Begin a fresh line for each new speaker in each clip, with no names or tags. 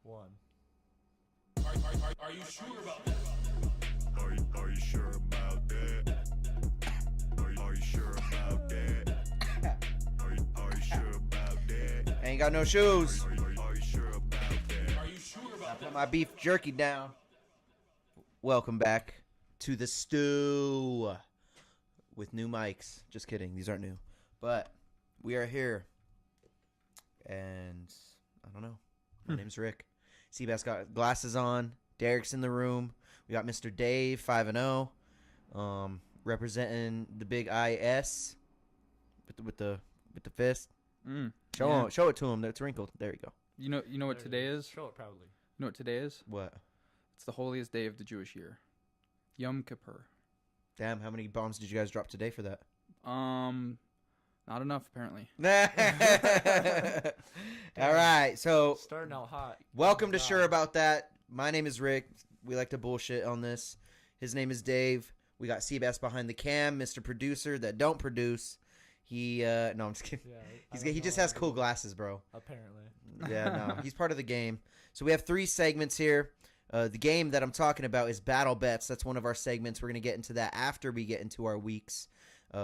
one.
Are you sure about that?
Are you sure about that? Are you sure about that? Are you sure about that?
Ain't got no shoes.
Are you sure about that?
Are you sure
I
about
put
that?
my beef jerky down. Welcome back to the stew with new mics. Just kidding, these aren't new. But we are here. And I don't know. My name's Rick. Cbass got glasses on. Deryk's in the room. We got Mr. Dave, 5-0, representing the big IS with the fist. Show it to him. That's wrinkled. There you go.
You know what today is?
Show it proudly.
You know what today is?
What?
It's the holiest day of the Jewish year. Yom Kippur.
Damn, how many bombs did you guys drop today for that?
Not enough apparently.
All right, so
Starting out hot.
welcome
Oh
to
my
Sure
God.
About That. My name is Rick. We like to bullshit on this. His name is Dave. We got Cbass behind the cam, Mr. Producer that don't produce. He no, I'm just kidding.
Yeah,
He just has cool glasses, bro.
Apparently.
Yeah, no, he's part of the game. So we have 3 segments here. The game that I'm talking about is Battle Bets. That's one of our segments. We're going to get into that after we get into our weeks.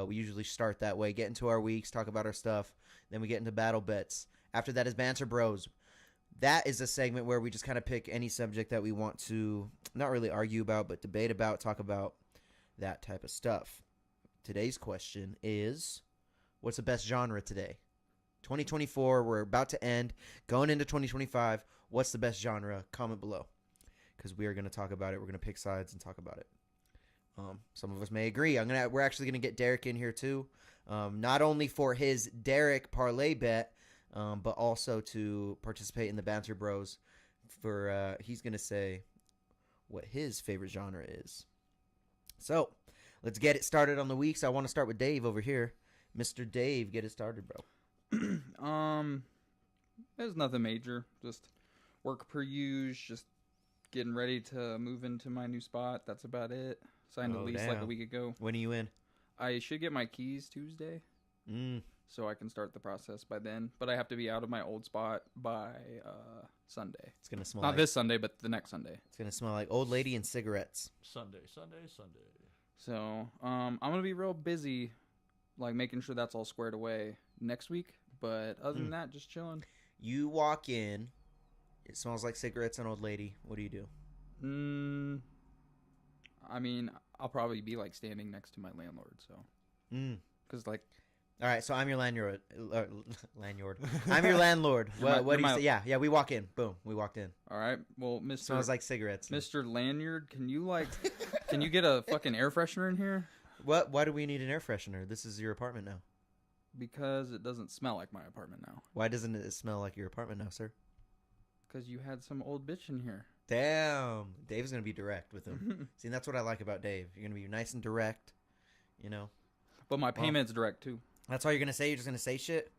We usually start that way. Get into our weeks, talk about our stuff. Then we get into Battle Bets. After that is Banter Bros. That is a segment where we just kind of pick any subject that we want to not really argue about, but debate about, talk about, that type of stuff. Today's question is, what's the best genre today? 2024, we're about to end. Going into 2025, what's the best genre? Comment below, because we are going to talk about it. We're going to pick sides and talk about it. Some of us may agree. We're actually going to get Deryk in here too, not only for his Deryk parlay bet, but also to participate in the Banter Bros. For he's going to say what his favorite genre is. So let's get it started on the weeks. I want to start with Dave over here. Mr. Dave, get it started, bro.
There's nothing major. Just work per use. Just getting ready to move into my new spot. That's about it. Signed a lease like a
damn.
week ago.
When are you in?
I should get my keys Tuesday, so I can start the process by then. But I have to be out of my old spot by Sunday.
It's gonna smell
Not
like
this Sunday, but the next Sunday.
It's gonna smell like old lady and cigarettes.
Sunday.
So I'm gonna be real busy, like making sure that's all squared away next week. But other than that, just chilling.
You walk in, it smells like cigarettes and old lady. What do you do?
I mean, I'll probably be like standing next to my landlord. So, because like,
All right, so I'm your landlord. Landlord. I'm your landlord. What do you say? Yeah. We walk in. Boom. We walked in.
all right, well,
Smells like cigarettes.
Mr. Lanyard, can you get a fucking air freshener in here?
What? Why do we need an air freshener? This is your apartment now.
Because it doesn't smell like my apartment now.
Why doesn't it smell like your apartment now, sir?
Because you had some old bitch in here.
Damn. Dave's gonna be direct with him. See, that's what I like about Dave. You're gonna be nice and direct. You know.
But my payment's direct too.
That's all you're gonna say. You're just gonna say shit.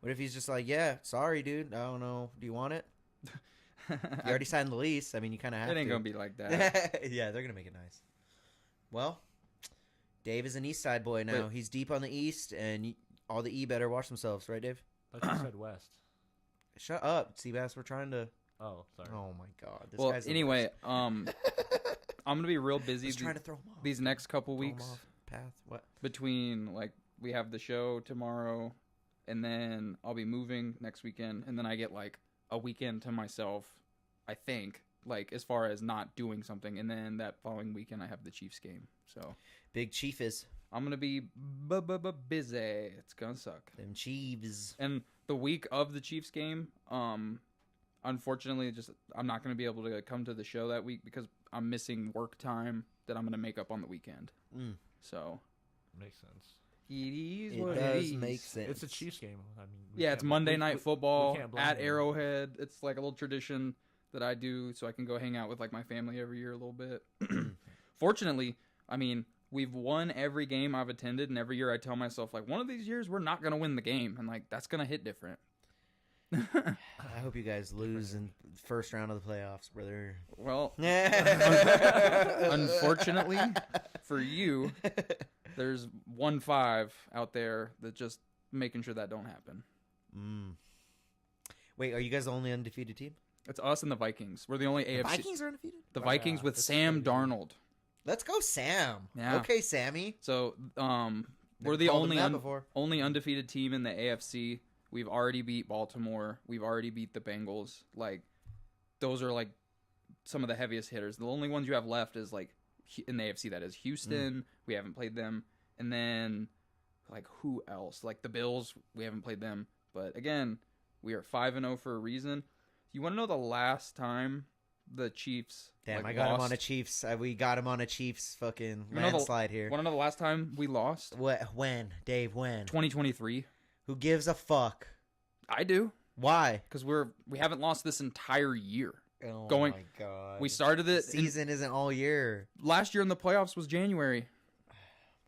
What if he's just like, yeah, sorry, dude. I don't know. Do you want it? You already signed the lease. I mean, you kind of have to.
It ain't gonna be like that.
Yeah, they're gonna make it nice. Well, Dave is an East Side boy now.
Wait.
He's deep on the East, and all the E better watch themselves, right, Dave?
I thought you said west.
Shut up, Cbass. We're trying to.
Oh, sorry.
Oh my God. This
Well,
guy's the
anyway,
worst.
I'm gonna be real busy
Just trying to throw him off.
these next couple
Throw him
weeks.
off path. What?
Between like we have the show tomorrow, and then I'll be moving next weekend, and then I get like a weekend to myself. I think, like as far as not doing something, and then that following weekend I have the Chiefs game. So
Big Chief is
I'm gonna be busy. It's gonna suck.
them Chiefs.
And the week of the Chiefs game, unfortunately, just I'm not gonna be able to come to the show that week because I'm missing work time that I'm gonna make up on the weekend. So
Makes sense.
it is
It
what
does
it is.
make sense.
It's a Chiefs game. I mean,
Yeah, it's Monday Night Football
we can't blame
at
you.
Arrowhead. It's like a little tradition that I do so I can go hang out with like my family every year a little bit. Fortunately, I mean, we've won every game I've attended, and every year I tell myself like one of these years we're not going to win the game, and like that's going to hit different.
I hope you guys lose in the first round of the playoffs, brother.
Well, unfortunately for you, there's 1-5 out there that just making sure that don't happen.
Wait, are you guys the only undefeated team?
It's us and the Vikings. We're the only
The
AFC.
Vikings are undefeated.
The
Yeah,
Vikings with
it's
Sam
gonna be-
Darnold.
Let's go, Sam.
Yeah.
Okay, Sammy.
So, we're
Never
the
called him
only
that before.
only undefeated team in the AFC. We've already beat Baltimore. We've already beat the Bengals. Like, those are like some of the heaviest hitters. The only ones you have left is like in the AFC, that is Houston. We haven't played them, and then like who else? Like the Bills. We haven't played them. But again, we are 5-0 for a reason. You want to know the last time the Chiefs?
Damn,
like,
I got him
lost?
on a Chiefs. We got him on a Chiefs fucking
You know the-
landslide here.
Want to know the last time we lost?
When, Dave? When?
2023.
Who gives a fuck?
I do,
Why?
because we haven't lost this entire year.
Oh
Going-
my god.
We started
The
it
season isn't all year.
last year in the playoffs was January.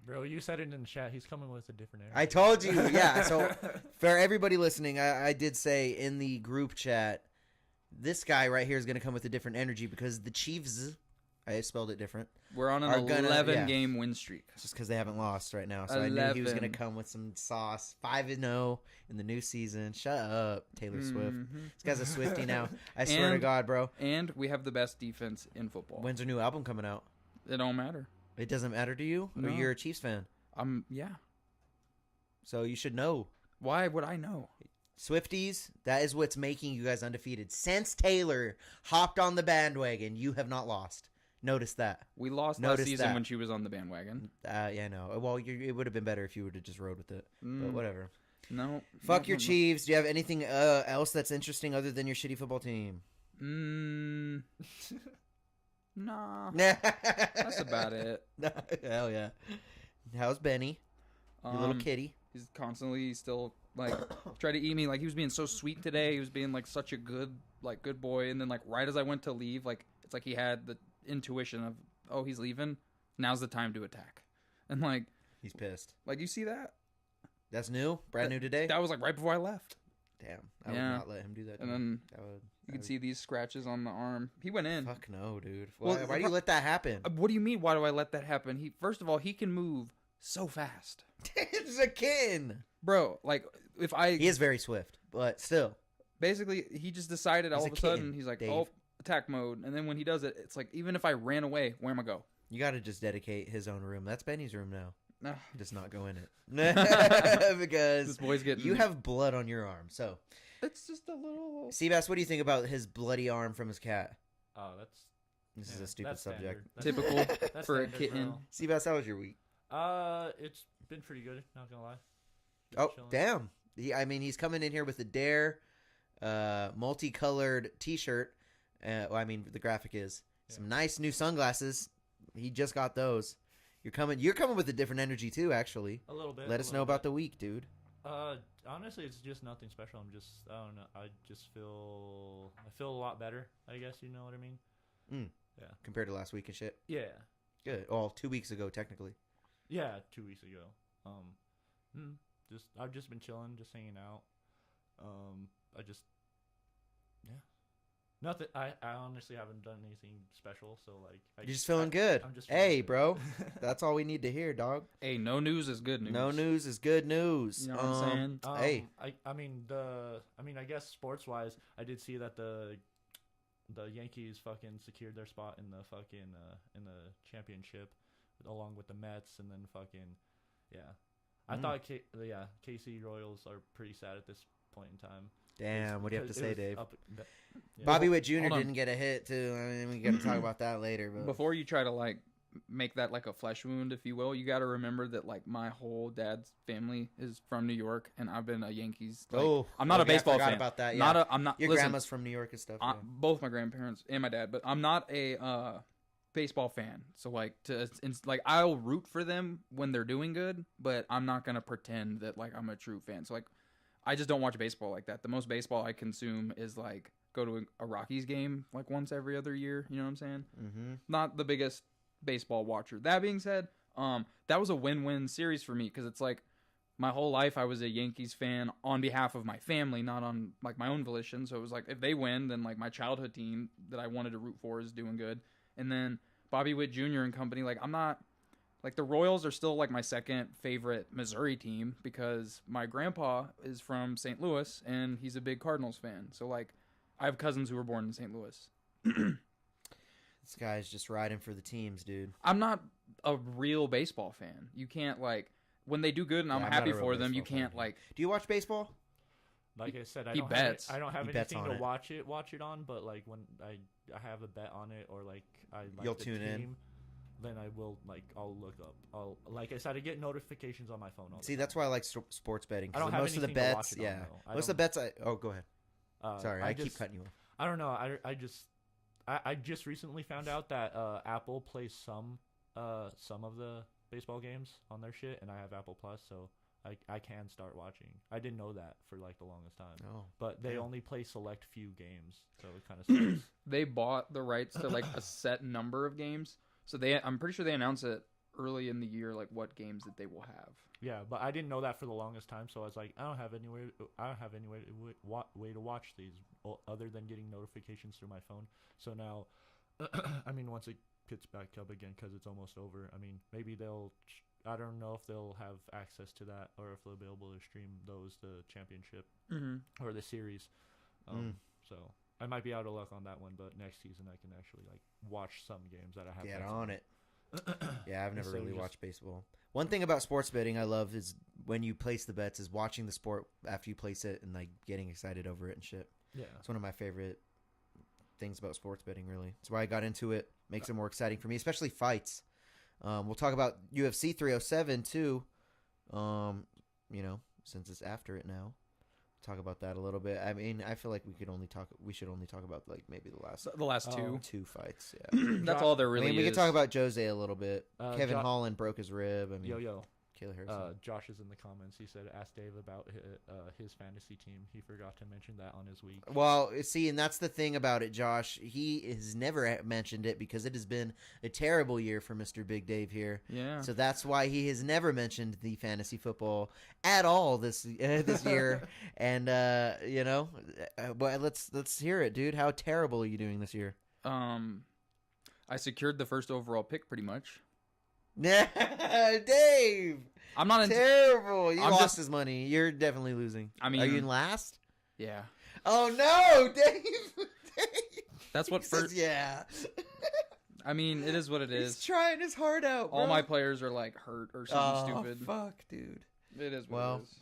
Bro, you said it in the chat. He's coming with a different era.
I told you. Yeah. So for everybody listening, I did say in the group chat, this guy right here is going to come with a different energy because the Chiefs, I spelled it different,
We're on an
Are gonna-
11-game win streak.
just because they haven't lost right now. So I knew he was going to
11.
come with some sauce. 5-0 in the new season. Shut up, Taylor Swift.
Mhm.
This guy's a Swiftie now. I swear to
And-
God, bro.
And we have the best defense in football.
When's her new album coming out?
It don't matter.
It doesn't matter to you? Or
No.
you're a Chiefs fan?
Yeah.
So you should know.
Why would I know?
Swifties, that is what's making you guys undefeated. Since Taylor hopped on the bandwagon, you have not lost. Notice that.
We lost
Notice
last season
that.
when she was on the bandwagon.
Yeah, I know. Well, it would have been better if you would have just rode with it. But
Mm,
whatever.
no.
Fuck your
no.
Chiefs. Do you have anything else that's interesting other than your shitty football team?
Nah.
That's
That's about it.
Hell yeah. How's Benny? Your little kitty.
He's constantly still like try to eat me. Like he was being so sweet today. He was being like such a good boy. And then like right as I went to leave, like it's like he had the intuition of, oh, he's leaving. Now's the time to attack. And like
He's pissed.
you see that?
That's new? Brand new today?
That was like right before I left.
Damn. I
Yeah.
would not let him do that. to
And
me.
then
That would,
you can see these scratches on the arm. He went in.
Fuck no, dude.
Well,
Why do you let that happen?
What do you mean? Why do I let that happen? He first of all, he can move so fast,
It's a kid.
bro. Like if I
He is very swift, but still.
basically he just decided
He's
all
a
of a sudden
kitten,
he's like,
Dave.
oh, attack mode, and then when he does it, it's like even if I ran away, where am I go?
You got to just dedicate his own room. That's Benny's room now.
Nah.
Just not go in it. Because
This boy's getting.
you have blood on your arm. So,
It's just a little.
Cbass, what do you think about his bloody arm from his cat?
Oh, that's
This is
yeah,
a stupid
that's
subject.
standard.
Typical
That's
for a
standard,
kitten.
bro.
Cbass, how was your week?
It's been pretty good. Not gonna lie. Just
Oh,
chilling.
damn. He's coming in here with a Dare multicolored T-shirt. The graphic is some nice new sunglasses. He just got those. You're coming with a different energy too. Actually,
A little bit.
let us know about the week, dude.
Honestly, it's just nothing special. I don't know. I feel a lot better. I guess you know what I mean.
Compared to last week and shit.
Yeah.
Good. Oh, 2 weeks ago, technically.
Yeah. 2 weeks ago. I've just been chilling, just hanging out. Nothing. I honestly haven't done anything special. So like,
You're just feeling good.
I'm just feeling
Hey,
good.
bro. That's all we need to hear, dog.
Hey, no news is good news.
No news is good news.
You know what I'm saying?
Hey.
I guess sports wise, I did see that the Yankees fucking secured their spot in the fucking in the championship, along with the Mets, and then fucking yeah. I thought KC Royals are pretty sad at this point in time.
Damn, what do you have to say, Dave?
Yeah.
Bobby Witt Jr.
hold on.
didn't get a hit too. I mean, we got to talk about that later. But
Before you try to like make that like a flesh wound, if you will, you got to remember that like my whole dad's family is from New York, and I've been a Yankees. Like, I'm not a baseball
I forgot
fan.
about that. Yeah.
Not a. I'm not.
Your
listen,
grandma's from New York and stuff. Yeah.
both my grandparents and my dad, but I'm not a baseball fan. So like I'll root for them when they're doing good, but I'm not gonna pretend that like I'm a true fan. So like I just don't watch baseball like that. The most baseball I consume is like go to a Rockies game like once every other year. You know what I'm saying?
Mm-hmm.
Not the biggest baseball watcher. That being said, that was a win-win series for me because it's like my whole life I was a Yankees fan on behalf of my family, not on like my own volition. So it was like if they win, then like my childhood team that I wanted to root for is doing good. And then Bobby Witt Jr. and company, like I'm not like the Royals are still like my second favorite Missouri team because my grandpa is from St. Louis and he's a big Cardinals fan. So like I have cousins who were born in St. Louis.
This guy's just riding for the teams, dude.
I'm not a real baseball fan. You can't when they do good and I'm
not
happy
a real
for them. You
baseball fan.
can't
Do you watch baseball?
Like I said,
He bets.
I don't have
He bets
anything
on
to
it.
watch it on, but like when I have a bet on it or like I like
You'll
the
tune in.
team, then I will I'll look up. Like I said, I get notifications on my phone.
See, that's why I like sports betting.
I don't have
most of the
anything to watch
bets,
it on,
yeah.
though.
Most of the bets, oh, go ahead. Sorry, I keep
just,
cutting you off.
I don't know. I just recently found out that Apple plays some of the baseball games on their shit, and I have Apple Plus, so I can start watching. I didn't know that for like the longest time.
Oh,
But they
yeah.
only play select few games, so it kind of sucks.
They bought the rights to like a set number of games. So I'm pretty sure they announced it early in the year, like what games that they will have.
Yeah, but I didn't know that for the longest time, so I was like, I don't have any way to watch these other than getting notifications through my phone. So now, I mean, once it gets back up again, because it's almost over, I mean, maybe I don't know if they'll have access to that or if they'll be able to stream the championship or the series. So I might be out of luck on that one, but next season I can actually like watch some games that I have.
Get
bets
on it. Yeah, I've never
So
really
just-
watched baseball. One thing about sports betting I love is when you place the bets is watching the sport after you place it and like getting excited over it and shit.
Yeah.
It's one of my favorite things about sports betting, really. That's why I got into it. Makes it more exciting for me, especially fights. We'll talk about UFC 307 too. Since it's after it now. Talk about that a little bit. I mean, I feel like we should only talk about like maybe the last
The last two.
two fights. Yeah.
That's all there really
I mean, we
is.
could talk about Jose a little bit. Kevin
Jo-
Holland broke his rib. I mean,
Yo.
Kayla Harrison.
Josh is in the comments. He said, ask Dave about his fantasy team. He forgot to mention that on his week.
Well, see, and that's the thing about it, Josh. He has never mentioned it because it has been a terrible year for Mr. Big Dave here.
Yeah.
So that's why he has never mentioned the fantasy football at all this year. And but let's hear it, dude. How terrible are you doing this year?
I secured the first overall pick pretty much.
Dave,
I'm not in.
terrible. You
I'm
lost
just-
his money. You're definitely losing.
I mean-
are you in last?
Yeah.
Oh no, Dave.
That's what
He says,
first.
yeah.
I mean, it is what it
He's
is.
trying his heart out, bro.
All my players are like hurt or something stupid.
Fuck, dude.
It is what
Well,
it is.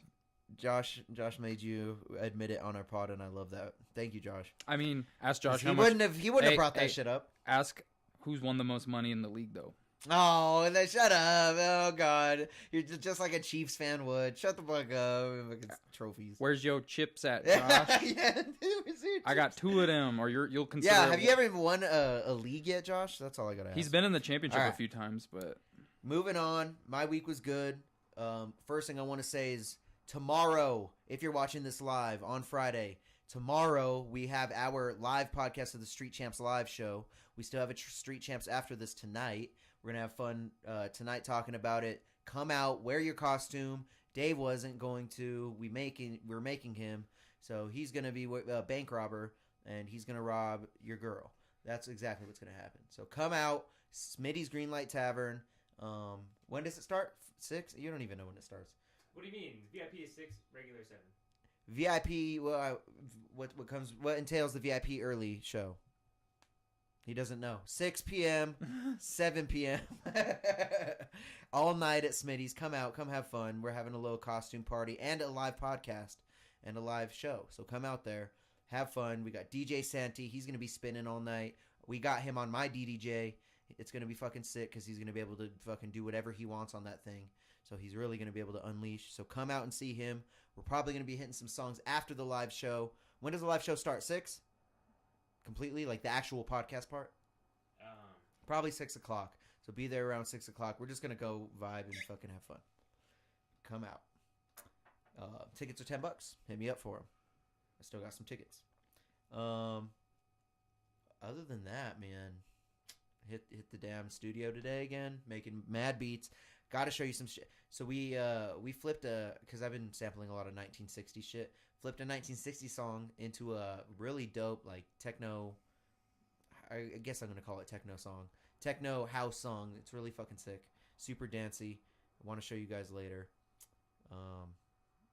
Josh made you admit it on our pod, and I love that. Thank you, Josh.
I mean, ask Josh
he
how much.
wouldn't have
Hey,
brought that
hey.
shit up.
Ask who's won the most money in the league though.
Oh, and then shut up. Oh God, you're just like a Chiefs fan would. Shut the fuck up. Fucking trophies.
Where's your chips at, Josh?
Yeah, dude, where's your
I got
chips?
two of them, or you'll consider.
Yeah, have you ever even won a league yet, Josh? That's all I gotta ask.
He's been in the championship
All right.
a few times, but
Moving on, my week was good. First thing I want to say is tomorrow, if you're watching this live on Friday, tomorrow we have our live podcast of the Street Champs live show. We still have a Street Champs after this tonight. We're going to have fun tonight talking about it. Come out, wear your costume. Dave wasn't going to. We're making him. So he's going to be a bank robber, and he's going to rob your girl. That's exactly what's going to happen. So come out, Smitty's Greenlight Tavern. When does it start? 6? You don't even know when it starts.
What do you mean? VIP is 6, regular 7.
VIP. Well, what entails the VIP early show? He doesn't know. 6 p.m., 7 p.m. all night at Smitty's. Come out, come have fun. We're having a little costume party and a live podcast and a live show. So come out there, have fun. We got DJ Santi. He's gonna be spinning all night. We got him on my DDJ. It's gonna be fucking sick because he's gonna be able to fucking do whatever he wants on that thing. So he's really gonna be able to unleash. So come out and see him. We're probably gonna be hitting some songs after the live show. When does the live show start? 6? Completely, like the actual podcast part? Probably 6 o'clock. So be there around 6 o'clock. We're just gonna go vibe and fucking have fun. Come out. Tickets are $10. Hit me up for them. I still got some tickets. Other than that, man, hit the damn studio today again, making mad beats. Got to show you some shit. So we flipped because I've been sampling a lot of 1960 shit. Flipped a 1960 song into a really dope like techno. I guess I'm gonna call it techno song, techno house song. It's really fucking sick, super dancey. I want to show you guys later.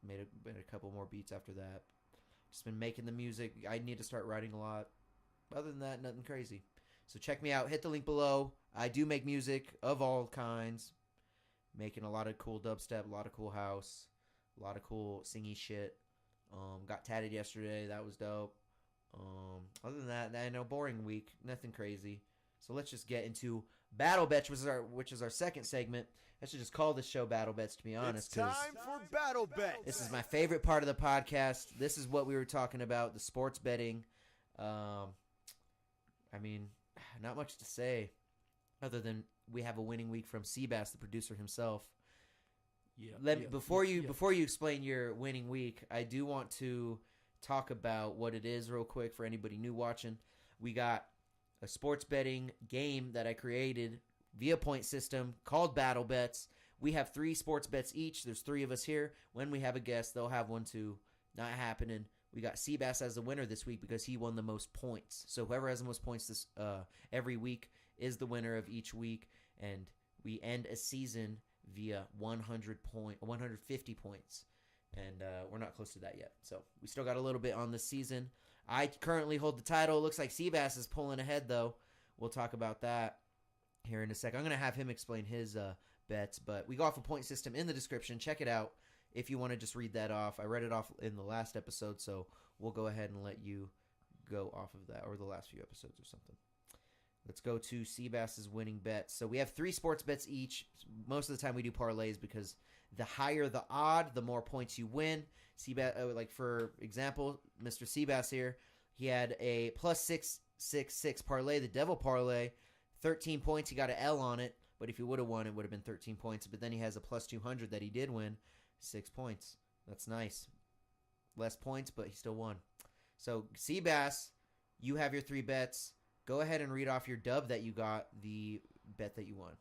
Made a couple more beats after that. Just been making the music. I need to start writing a lot. Other than that, nothing crazy. So check me out. Hit the link below. I do make music of all kinds. Making a lot of cool dubstep, a lot of cool house, a lot of cool singy shit. Got tatted yesterday. That was dope. Other than that, I know, boring week. Nothing crazy. So let's just get into Battle Bets, which is our second segment. I should just call this show Battle Bets, to be honest.
It's time for Battle Bets.
This is my favorite part of the podcast. This is what we were talking about, the sports betting. I mean, not much to say other than we have a winning week from Cbass, the producer himself. Before you explain your winning week, I do want to talk about what it is real quick for anybody new watching. We got a sports betting game that I created via point system called Battle Bets. We have 3 sports bets each. There's 3 of us here. When we have a guest, they'll have one too. Not happening. We got Cbass as the winner this week because he won the most points. So whoever has the most points this every week is the winner of each week, and we end a season via 150 points, and we're not close to that yet. So we still got a little bit on this season. I currently hold the title. It looks like Cbass is pulling ahead, though. We'll talk about that here in a second. I'm going to have him explain his bets, but we go off a point system in the description. Check it out if you want to just read that off. I read it off in the last episode, so we'll go ahead and let you go off of that, or the last few episodes or something. Let's go to Cbass's winning bets. So we have 3 sports bets each. Most of the time we do parlays because the higher the odd, the more points you win. Cbass, like for example, Mr. Cbass here, he had a plus 666 parlay, the devil parlay, 13 points. He got an L on it, but if he would have won, it would have been 13 points. But then he has a plus 200 that he did win, 6 points. That's nice. Less points, but he still won. So Cbass, you have your 3 bets. Go ahead and read off your dub that you got, the bet that you won.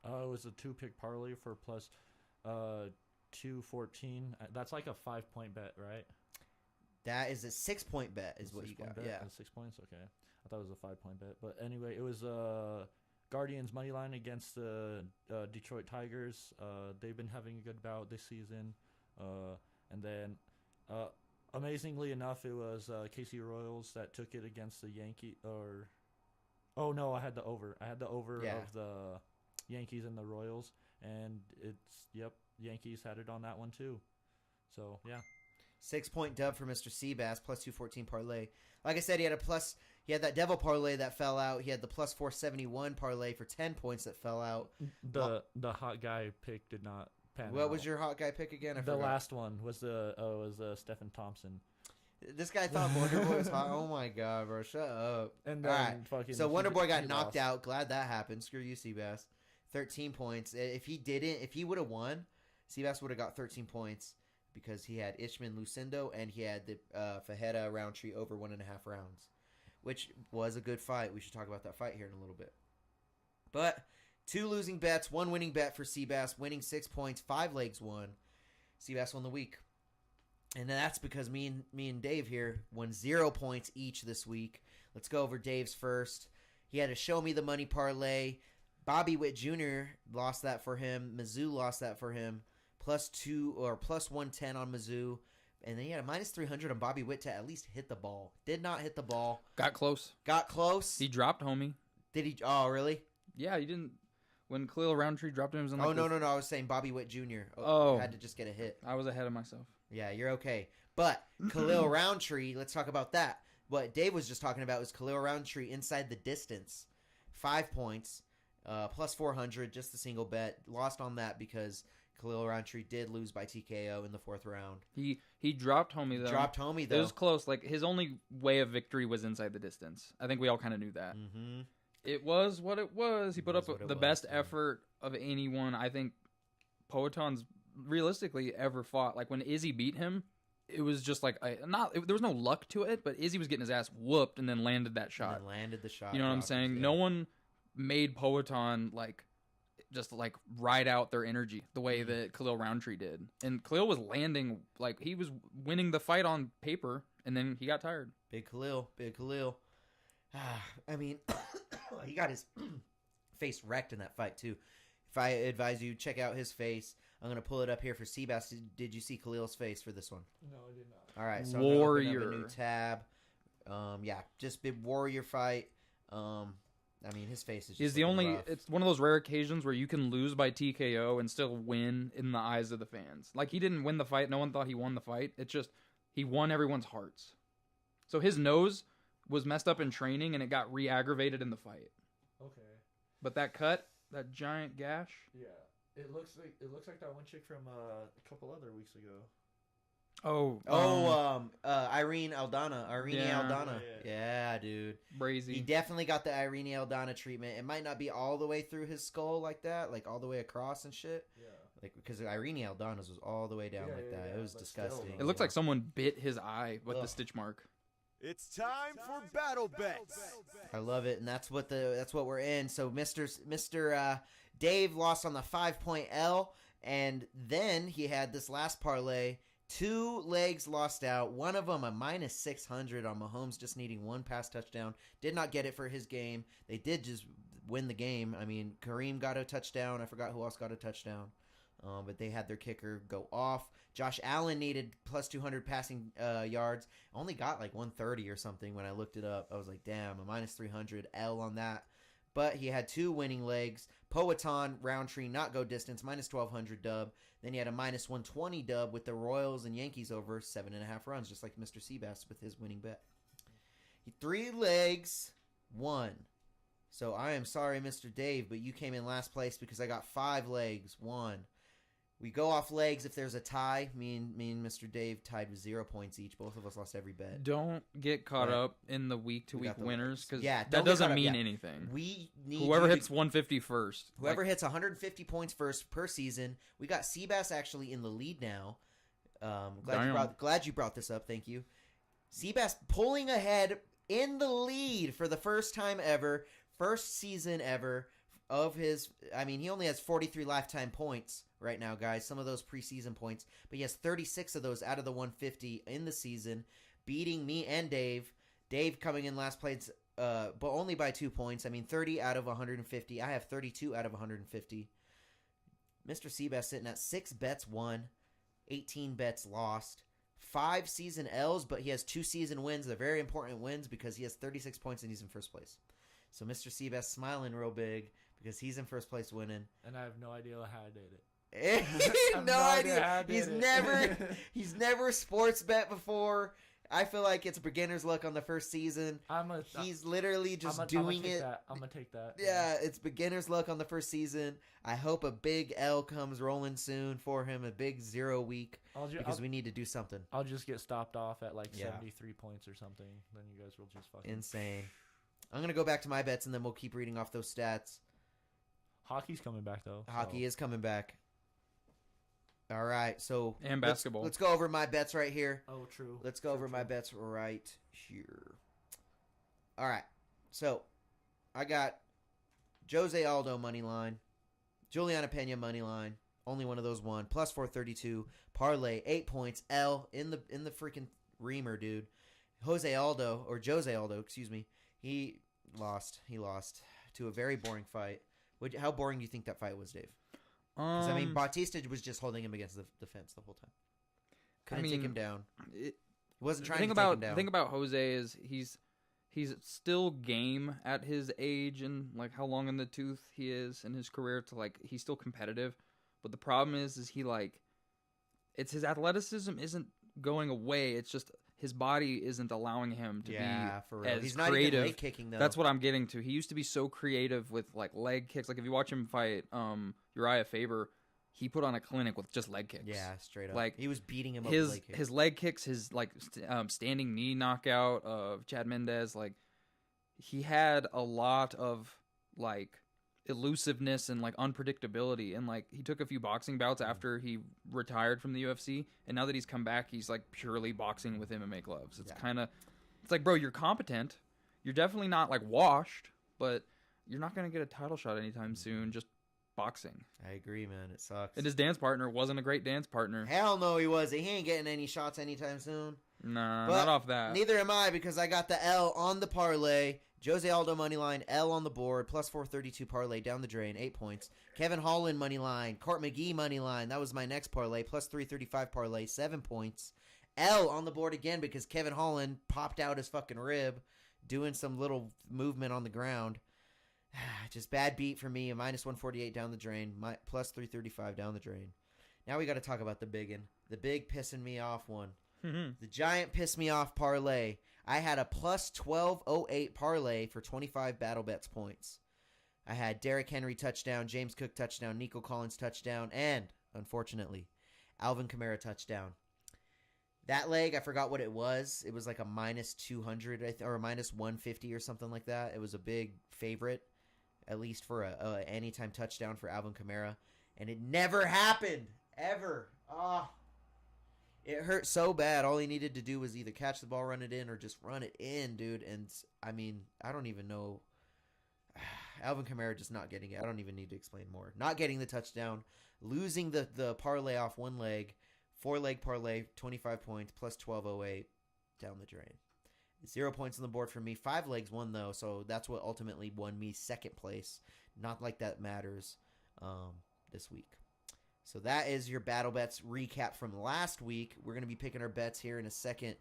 It was a 2-pick parlay for plus 214. That's like a 5-point bet, right?
That is a 6-point bet is what you got.
Bet?
Yeah.
6 points? Okay. I thought it was a 5-point bet. But anyway, it was Guardians money line against the Detroit Tigers. They've been having a good bout this season. And then amazingly enough, it was KC Royals that took it against the Yankees. Oh, no, I had the over. I had the over of the Yankees and the Royals. And Yankees had it on that one too. So, yeah.
6-point dub for Mr. Cbass, plus 214 parlay. Like I said, he had that devil parlay that fell out. He had the plus 471 parlay for 10 points that fell out.
The hot guy pick did not pan out.
What was your hot guy pick again? I forgot.
Last one was Stephen Thompson.
This guy thought Wonder Boy was hot. Oh my god, bro, shut up.
And then
so Wonder Boy got knocked out. Glad that happened. Screw you, Cbass. 13 points. If he would have won, Cbass would have got 13 points because he had Ishman Lucindo and he had the Fajeda Roundtree over 1.5 rounds, which was a good fight. We should talk about that fight here in a little bit. But 2 losing bets, 1 winning bet for Cbass, winning 6 points, 5 legs won. Cbass won the week. And that's because me and Dave here won 0 points each this week. Let's go over Dave's first. He had a show me the money parlay. Bobby Witt Jr. lost that for him. Mizzou lost that for him. Plus 110 on Mizzou. And then he had a minus 300 on Bobby Witt to at least hit the ball. Did not hit the ball.
Got close.
He
dropped homie.
Did he? Oh, really?
Yeah, he didn't. When Khalil Roundtree dropped him, it was on like
no. I was saying Bobby Witt Jr. Had to just get a hit.
I was ahead of myself.
Yeah, you're okay. But Khalil Roundtree, let's talk about that. What Dave was just talking about was Khalil Roundtree inside the distance. 5 points, plus 400, just a single bet. Lost on that because Khalil Roundtree did lose by TKO in the 4th round.
He dropped homie, though. It was close. Like, his only way of victory was inside the distance. I think we all kind of knew that.
Mm-hmm.
It was what it was. He put up the best effort of anyone I think Poeton's realistically ever fought. Like, when Izzy beat him, it was just like there was no luck to it, but Izzy was getting his ass whooped and then landed that shot. You know what I'm saying? Yeah. No one made Poeton just ride out their energy the way that Khalil Roundtree did. And Khalil was landing, like, he was winning the fight on paper, and then he got tired.
Big Khalil. I mean, he got his face wrecked in that fight, too. If I advise you, check out his face. I'm gonna pull it up here for Cbass. Did you see Khalil's face for this one?
No, I did not.
All right, so I'm gonna open
Warrior.
up a new tab. Yeah, just big warrior fight. I mean, his face is just
He's the
looking
only.
rough.
It's one of those rare occasions where you can lose by TKO and still win in the eyes of the fans. Like, he didn't win the fight. No one thought he won the fight. It's just he won everyone's hearts. So his nose was messed up in training, and it got re-aggravated in the fight.
Okay.
But that cut, that giant gash.
Yeah. It looks like that one chick from a couple other weeks ago.
Irene Aldana.
Yeah.
Aldana. Yeah, dude. He
Brazy.
definitely got the Irene Aldana treatment. It might not be all the way through his skull like that, like all the way across and shit.
Yeah.
Like, because Irene Aldana's was all the way down
Yeah,
like
yeah,
that.
yeah,
It was
but
disgusting.
still,
It looks
Yeah.
like someone bit his eye with the
Ugh.
stitch mark.
It's time for battle bets.
I love it, and that's what we're in. So Mr. Dave lost on the 5-point L, and then he had this last parlay. 2 legs lost out. One of them a minus 600 on Mahomes just needing 1 pass touchdown. Did not get it for his game. They did just win the game. I mean, Kareem got a touchdown. I forgot who else got a touchdown. But they had their kicker go off. Josh Allen needed plus 200 passing yards. Only got like 130 or something when I looked it up. I was like, damn, a minus 300 L on that. But he had 2 winning legs. Powhatan, Roundtree, not go distance, minus 1,200 dub. Then he had a minus 120 dub with the Royals and Yankees over 7.5 runs, just like Mr. Cbass with his winning bet. 3 legs, 1. So I am sorry, Mr. Dave, but you came in last place because I got 5 legs, 1. We go off legs if there's a tie. Me and Mr. Dave tied with 0 points each. Both of us lost every bet.
Don't get caught
Right.
up in the week-to-week
got the
winners,
legs.
because
Yeah, don't
that
get caught
doesn't
up,
mean
yeah.
anything.
We need
Whoever
you to-
hits 150 first.
Whoever
like,
hits 150 points first per season. We got Cbass actually in the lead now. Glad you brought this up. Thank you. Cbass pulling ahead in the lead for the first time ever, first season ever of his. I mean, he only has 43 lifetime points right now, guys. Some of those preseason points, but he has 36 of those out of the 150 in the season, beating me and Dave. Dave coming in last place, but only by 2 points. I mean, 30 out of 150. I have 32 out of 150. Mr. Cbass sitting at 6 bets won, 18 bets lost, 5 season L's, but he has 2 season wins. They're very important wins because he has 36 points and he's in first place. So Mr. Cbass smiling real big because he's in first place winning.
And I have no idea how I did it.
No idea.
how I did
He's
it.
he's never sports bet before. I feel like it's beginner's luck on the first season. He's literally just doing it.
I'm gonna take that.
Yeah, it's beginner's luck on the first season. I hope a big L comes rolling soon for him, a big 0 week, because we need to do something.
I'll just get stopped off at like
Yeah.
73 points or something. Then you guys will just fucking
Insane. I'm going to go back to my bets, and then we'll keep reading off those stats.
Hockey's coming back though.
Hockey is coming back. All right, so
And basketball.
Let's go over my bets right here.
Oh, true.
Let's go over my bets right here. All right, so I got Jose Aldo money line, Juliana Pena money line. Only one of those won. Plus 432 parlay 8 points. L in the freaking reamer, dude. Jose Aldo, excuse me. He lost. He lost to a very boring fight. How boring do you think that fight was, Dave? Because, I mean, Bautista was just holding him against the fence the whole time. Couldn't take him down. He wasn't trying to take him down.
The thing about Jose is he's still game at his age and, like, how long in the tooth he is in his career to, like, he's still competitive. But the problem is he, like, it's his athleticism isn't going away. It's just his body isn't allowing him to be
for real.
as
He's not
creative.
even leg kicking, though.
That's what I'm getting to. He used to be so creative with, like, leg kicks. Like, if you watch him fight Uriah Faber, he put on a clinic with just leg kicks.
Yeah, straight up.
Like,
he was beating him up with leg kicks.
His leg kicks, his, like, standing knee knockout of Chad Mendez, like, he had a lot of, like, elusiveness and, like, unpredictability. And, like, he took a few boxing bouts after he retired from the UFC, and now that he's come back, he's, like, purely boxing with MMA gloves. It's kind of, it's like, bro, you're competent. You're definitely not, like, washed, but you're not going to get a title shot anytime soon just boxing.
I agree, man. It sucks.
And his dance partner wasn't a great dance partner.
Hell no, he wasn't. He ain't getting any shots anytime soon.
Nah,
But
not off that.
Neither am I because I got the L on the parlay. Jose Aldo money line, L on the board, plus 432 parlay down the drain, 8 points. Kevin Holland money line, Court McGee money line, that was my next parlay, plus 335 parlay, 7 points. L on the board again because Kevin Holland popped out his fucking rib, doing some little movement on the ground. Just bad beat for me, a minus 148 down the drain, plus 335 down the drain. Now we got to talk about the big one, the big pissing me off one. The giant pissed me off parlay. I had a plus 1208 parlay for 25 battle bets points. I had Deryk Henry touchdown, James Cook touchdown, Nico Collins touchdown, and, unfortunately, Alvin Kamara touchdown. That leg, I forgot what it was. It was like a minus 200 or a minus 150 or something like that. It was a big favorite, at least for a anytime touchdown for Alvin Kamara. And it never happened, ever. It hurt so bad. All he needed to do was either catch the ball, run it in, or just run it in, dude. And, I mean, I don't even know. Alvin Kamara just not getting it. I don't even need to explain more. Not getting the touchdown. Losing the parlay off one leg. 4-leg parlay, 25 points, plus 1208 down the drain. 0 points on the board for me. 5 legs won, though, so that's what ultimately won me second place. Not like that matters this week. So that is your battle bets recap from last week. We're going to be picking our bets here in a second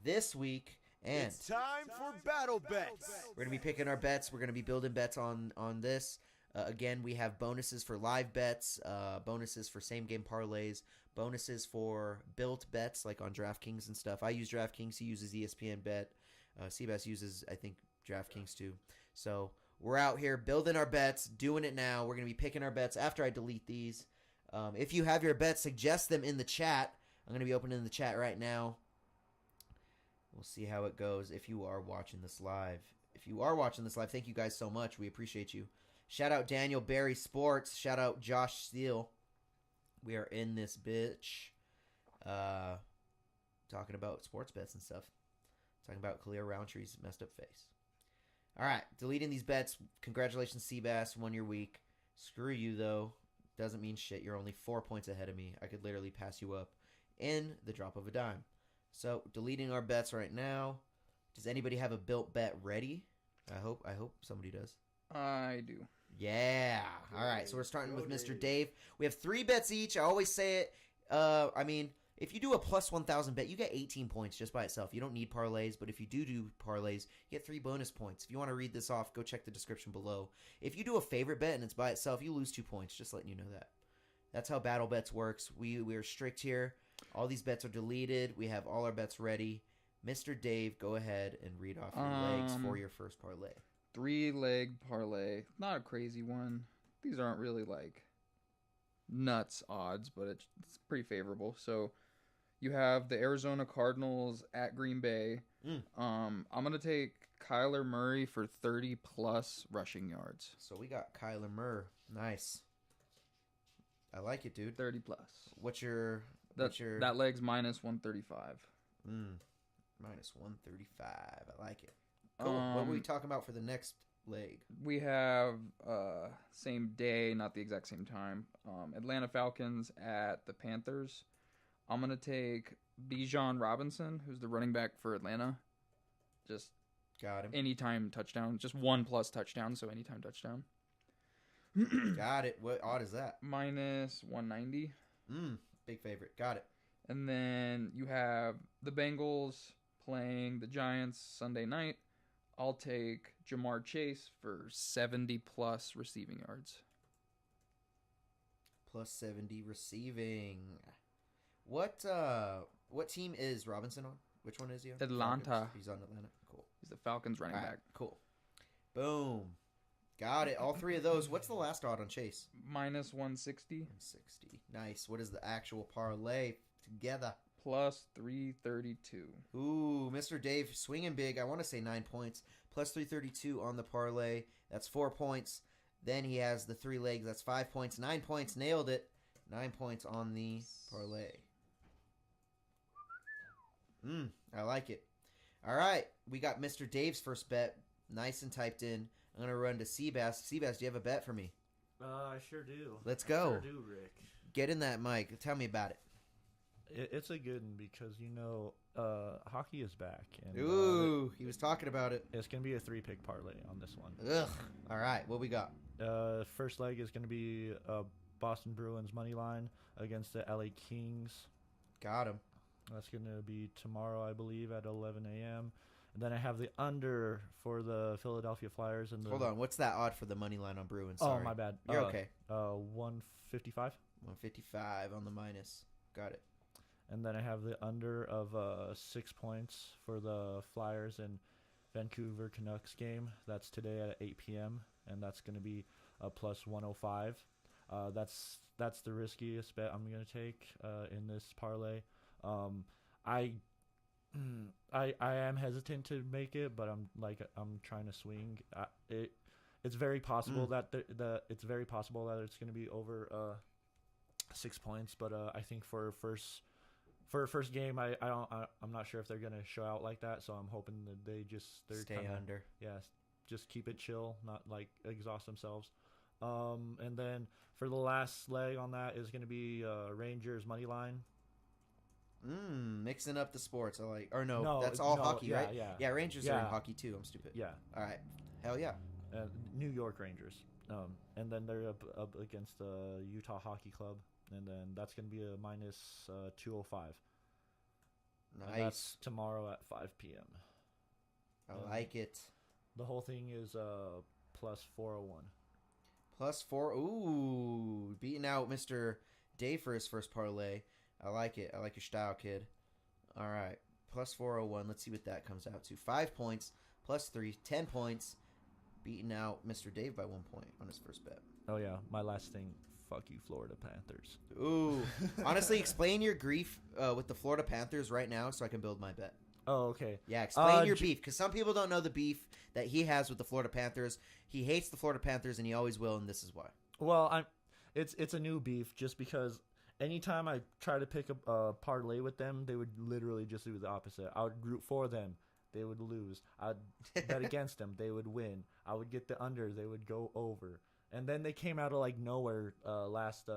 this week. And
It's time for battle bets.
we're going to be picking our bets. We're going to be building bets on this. Again, we have bonuses for live bets, bonuses for same-game parlays, bonuses for built bets like on DraftKings and stuff. I use DraftKings. He uses ESPN Bet. Cbass uses, I think, DraftKings too. So we're out here building our bets, doing it now. We're going to be picking our bets after I delete these. If you have your bets, suggest them in the chat. I'm going to be opening the chat right now. We'll see how it goes if you are watching this live. If you are watching this live, thank you guys so much. We appreciate you. Shout out Daniel Barry Sports. Shout out Josh Steele. We are in this bitch. Talking about sports bets and stuff. Talking about Khalil Rountree's messed up face. All right, deleting these bets. Congratulations, Cbass. Won your week. Screw you, though. Doesn't mean shit. You're only 4 points ahead of me. I could literally pass you up in the drop of a dime. So, deleting our bets right now. Does anybody have a built bet ready? I hope somebody does.
I do.
Yeah. All right. So we're starting with Mr. Dave. We have 3 bets each. I always say it. I mean, if you do a plus 1,000 bet, you get 18 points just by itself. You don't need parlays, but if you do parlays, you get 3 bonus points. If you want to read this off, go check the description below. If you do a favorite bet and it's by itself, you lose 2 points. Just letting you know that. That's how Battle Bets works. We are strict here. All these bets are deleted. We have all our bets ready. Mr. Dave, go ahead and read off your legs for your first parlay.
3-leg parlay. Not a crazy one. These aren't really like nuts odds, but it's pretty favorable. So you have the Arizona Cardinals at Green Bay. I'm going to take Kyler Murray for 30 plus rushing yards.
So we got Kyler Murray. Nice. I like it, dude.
30 plus.
That
leg's minus 135.
Minus 135. I like it. Cool. What were we talking about for the next leg?
We have same day, not the exact same time. Atlanta Falcons at the Panthers. I'm going to take Bijan Robinson, who's the running back for Atlanta. Just
got him.
Anytime touchdown. Just 1+ touchdown, so anytime touchdown.
Got it. What odd is that?
Minus 190.
Big favorite. Got it.
And then you have the Bengals playing the Giants Sunday night. I'll take Jamar Chase for 70 plus receiving yards.
Plus 70 receiving. What team is Robinson on? Which one is he on?
Atlanta.
Falcons? He's on Atlanta. Cool.
He's the Falcons running back.
Cool. Boom. Got it. All 3 of those. What's the last odd on Chase?
Minus 160.
160. Nice. What is the actual parlay together?
Plus 332.
Ooh, Mr. Dave swinging big. I want to say 9 points. Plus 332 on the parlay. That's 4 points. Then he has the 3 legs. That's 5 points. 9 points. Nailed it. 9 points on the parlay. I like it. All right. We got Mr. Dave's first bet. Nice and typed in. I'm going to run to Cbass. Cbass, do you have a bet for me?
I sure do.
Let's go.
I sure do, Rick.
Get in that mic. Tell me about it.
It's a good one because hockey is back. And,
Ooh, he was talking about it.
it's gonna be a 3-pick parlay on this one.
Ugh. All right, what we got?
First leg is gonna be Boston Bruins money line against the LA Kings.
Got him.
That's gonna be tomorrow, I believe, at 11 a.m. And then I have the under for the Philadelphia Flyers and the.
Hold on, what's that odd for the money line on Bruins?
Oh,
Sorry.
my bad.
You're okay.
155.
155 on the minus. Got it.
And then I have the under of 6 points for the Flyers and Vancouver Canucks game. That's today at 8 p.m. and that's going to be a plus 105. That's the riskiest bet I'm going to take in this parlay. I am hesitant to make it, but I'm trying to swing. It's very possible that it's very possible that it's going to be over 6 points, but I think for a first game, I'm not sure if they're gonna show out like that. So I'm hoping that they're
Stay
kinda,
under.
Yeah, just keep it chill, not like exhaust themselves. And then for the last leg on that is gonna be Rangers money line.
Mixing up the sports. I like. Or no,
No,
that's all
no,
hockey,
yeah,
right?
yeah.
Yeah, Rangers are in
Yeah.
hockey too. I'm stupid.
Yeah,
All right. Hell yeah.
New York Rangers. And then they're up against the Utah Hockey Club. And then that's going to be a minus 205.
Nice.
And that's tomorrow at 5 p.m.
I like it.
The whole thing is plus 401.
+4. Ooh, beating out Mr. Dave for his first parlay. I like it. I like your style, kid. All right. +401. Let's see what that comes out to. 5 points. +3. 10 points. Beating out Mr. Dave by 1 point on his first bet.
Oh, yeah. My last thing. Fuck you, Florida Panthers.
Ooh. Honestly, explain your grief with the Florida Panthers right now so I can build my bet.
Oh, okay.
Yeah, explain your beef, because some people don't know the beef that he has with the Florida Panthers. He hates the Florida Panthers, and he always will, and this is why.
Well, it's a new beef just because anytime I try to pick a parlay with them, they would literally just do the opposite. I would root for them. They would lose. I'd bet against them. They would win. I would get the under. They would go over. And then they came out of like nowhere last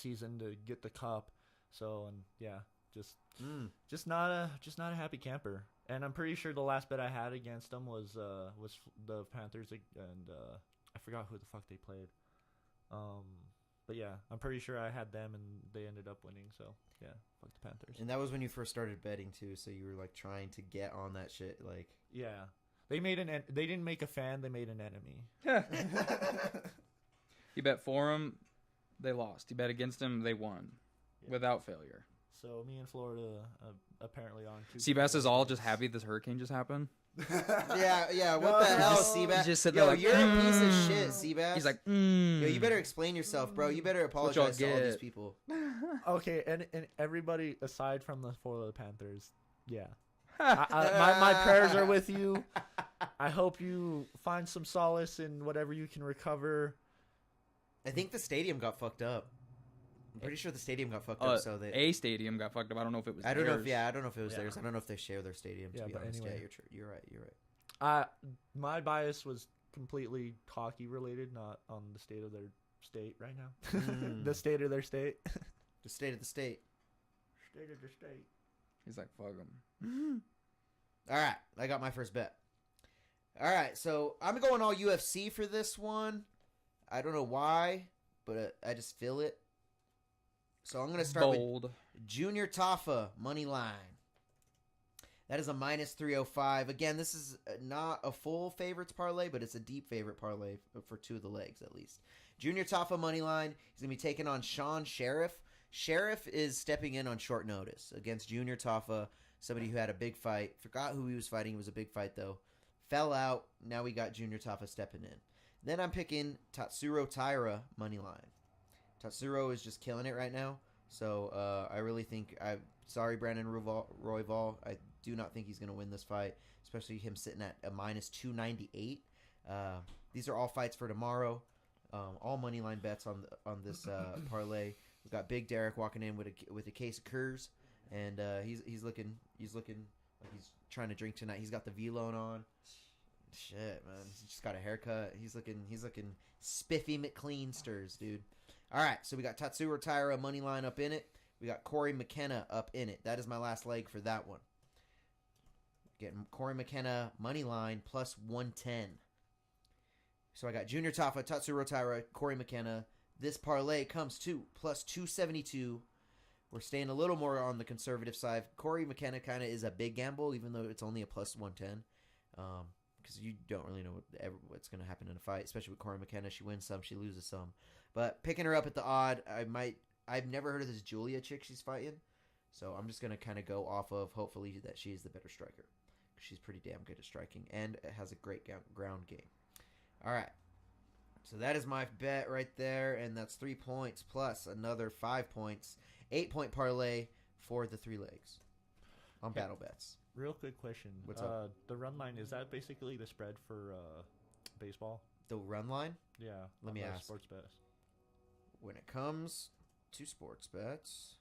season to get the cup. So and yeah, just not a happy camper. And I'm pretty sure the last bet I had against them was the Panthers and I forgot who the fuck they played. But yeah, I'm pretty sure I had them and they ended up winning. So yeah, fuck the Panthers.
And that was when you first started betting too, so you were like trying to get on that shit. Like
Yeah. They didn't make a fan, they made an enemy.
You bet for them, they lost. You bet against them, they won.
Yeah.
Without failure.
So me and Florida apparently on two.
Cbass is all just happy this hurricane just happened.
yeah. What the hell, Cbass?
He just said
Yo,
that like,
you're a piece of shit, Cbass.
He's like,
Yo, you better explain yourself, bro. You better
y'all
apologize to all
get.
these people.
Okay, and everybody aside from the Florida Panthers, yeah. My prayers are with you. I hope you find some solace in whatever you can recover.
I think the stadium got fucked up. I'm pretty sure the stadium got fucked up. So they.
A stadium got fucked up. I don't know if it was.
I don't know if
theirs.
I don't know if it was
Yeah.
theirs. I don't know if they share their stadium. To
Yeah,
be
but
honest,
anyway.
yeah, you're right.
My bias was completely hockey related, not on the state of their state right now. The state of their state.
The state of the state.
State of the state.
He's like, fuck him.
All right, I got my first bet. All right, so I'm going all UFC for this one. I don't know why, but I just feel it. So I'm going to start
Bold.
with Junior Tafa, money line. That is a minus 305. Again, this is not a full favorites parlay, but it's a deep favorite parlay for two of the legs at least. Junior Tafa, money line. He's going to be taking on Sean Sheriff. Sheriff is stepping in on short notice against Junior Tafa, somebody who had a big fight. Forgot who he was fighting. It was a big fight, though. Fell out. Now we got Junior Tafa stepping in. Then I'm picking Tatsuro Taira, money line. Tatsuro is just killing it right now. So I really think sorry, Brandon Royval. I do not think he's going to win this fight, especially him sitting at a minus 298. These are all fights for tomorrow. All money line bets on this parlay. We've got Big Deryk walking in with a case of Kurs, and he's looking like he's trying to drink tonight. He's got the V-Lone on. Shit, man. He's just got a haircut. He's looking spiffy McLean stirs, dude. All right, so we got Tatsuro Taira money line up in it. We got Corey McKenna up in it. That is my last leg for that one. Getting Corey McKenna money line plus 110. So I got Junior Tafa, Tatsuro Taira, Corey McKenna. This parlay comes to plus 272. We're staying a little more on the conservative side. Corey McKenna kind of is a big gamble, even though it's only a plus 110. Because you don't really know what's going to happen in a fight, especially with Corey McKenna. She wins some, she loses some. But picking her up at the odd, I've never heard of this Julia chick she's fighting. So I'm just going to kind of go off of hopefully that she's the better striker. She's pretty damn good at striking and has a great ground game. All right. So that is my bet right there, and that's 3 points plus another 5 points. 8-point parlay for the 3 legs on battle bets.
Real quick question.
What's up?
The run line, is that basically the spread for baseball?
The run line?
Yeah.
Let me ask.
Sports bets.
When it comes to sports bets,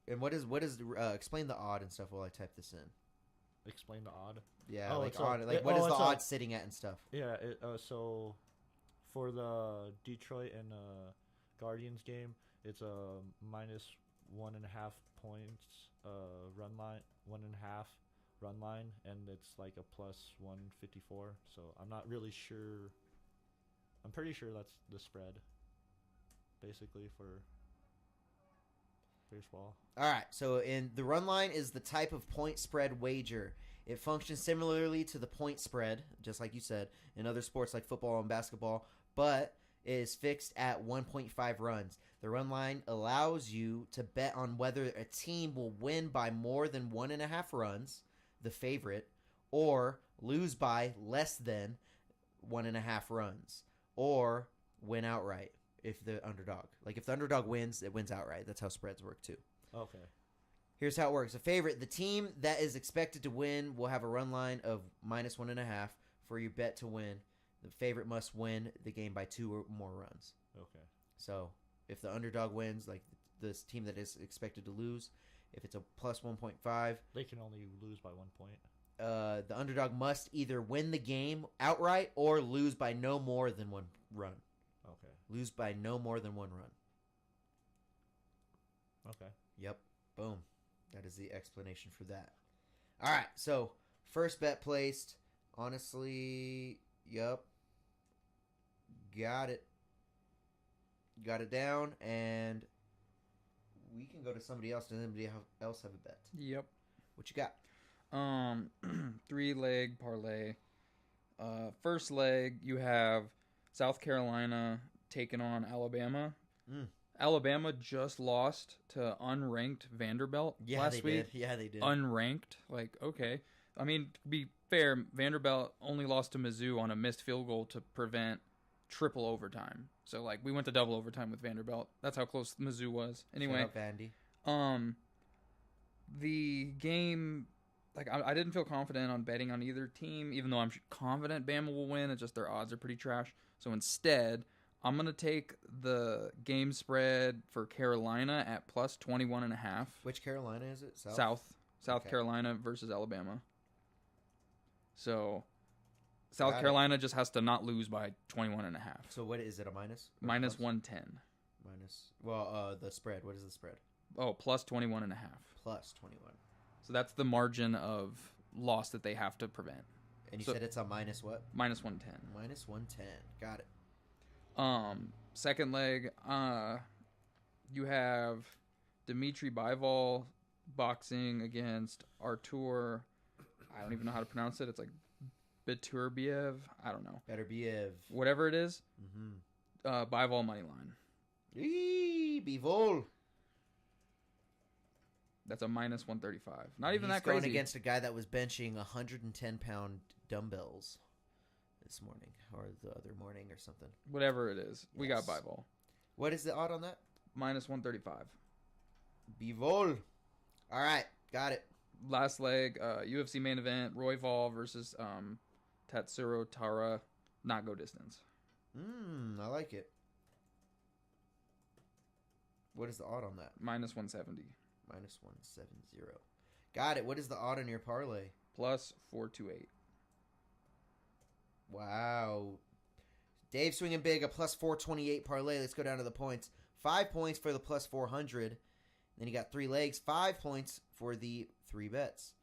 and what is explain the odd and stuff while I type this in.
Explain the odd.
Yeah,
Oh,
like
it's
odd.
a-
Like
it-
what
oh,
is the
it's a-
odd sitting at and stuff.
Yeah. So for the Detroit and Guardians game, it's a minus 1.5 points run line, 1.5 run line, and it's like a plus 154. So I'm not really sure. I'm pretty sure that's the spread, basically for baseball.
All right, so in the run line is the type of point spread wager. It functions similarly to the point spread, just like you said, in other sports like football and basketball, but it is fixed at 1.5 runs. The run line allows you to bet on whether a team will win by more than 1.5 runs, the favorite, or lose by less than 1.5 runs, or win outright if the underdog. Like if the underdog wins, it wins outright. That's how spreads work too.
Okay.
Here's how it works. A favorite, the team that is expected to win will have a run line of minus 1.5 for your bet to win. The favorite must win the game by 2 or more runs.
Okay.
So if the underdog wins, like this team that is expected to lose, if it's a plus 1.5,
They can only lose by 1 point.
the underdog must either win the game outright or lose by no more than 1 run.
Okay.
Lose by no more than 1 run.
Okay.
Yep. Boom. That is the explanation for that. All right. So first bet placed. Honestly, yep. Got it. Got it down, and we can go to somebody else. Does anybody else have a bet?
Yep.
What you got?
3-leg parlay. First leg, you have South Carolina taking on Alabama. Alabama just lost to unranked Vanderbilt last week.
Yeah, they did.
Unranked, like, okay. I mean, to be fair, Vanderbilt only lost to Mizzou on a missed field goal to prevent triple overtime. So, like, we went to double overtime with Vanderbilt. That's how close Mizzou was. Anyway,
Shout out Vandy.
the game, like, I didn't feel confident on betting on either team, even though I'm confident Bama will win. It's just their odds are pretty trash. So instead, I'm going to take the game spread for Carolina at plus 21.5.
Which Carolina is it?
South
Okay.
Carolina versus Alabama. So South
Got it.
Carolina just has to not lose by 21.5.
So what is it? A minus? Or
Minus
plus?
110.
Minus. Well, the spread. What is the spread?
Oh, plus 21.5.
Plus 21.
So that's the margin of loss that they have to prevent.
And you
So-
said it's a minus what?
Minus 110.
Minus 110. Got it.
Second leg, you have Dimitri Bivol boxing against Artur. I don't even know how to pronounce it. It's like Biturbiev. I don't know.
Better be Ev.
Whatever it is,
Mm-hmm.
Bivol money line.
Bivol.
That's a minus 135. Not even
He's
that crazy.
going against a guy that was benching 110-pound dumbbells this morning or the other morning or something.
Whatever it is, we got
Yes.
Bivol.
What is the odd on that?
Minus 135.
Bivol. All right. Got it.
Last leg, UFC main event, Roy Vol versus Tatsuro Tara. Not go distance.
I like it. What is the odd on that?
Minus 170.
Minus 170. Got it. What is the odd on your parlay?
Plus 428.
Wow. Dave swinging big, a plus 428 parlay. Let's go down to the points. 5 points for the plus 400. Then you got 3 legs, 5 points for the 3 bets.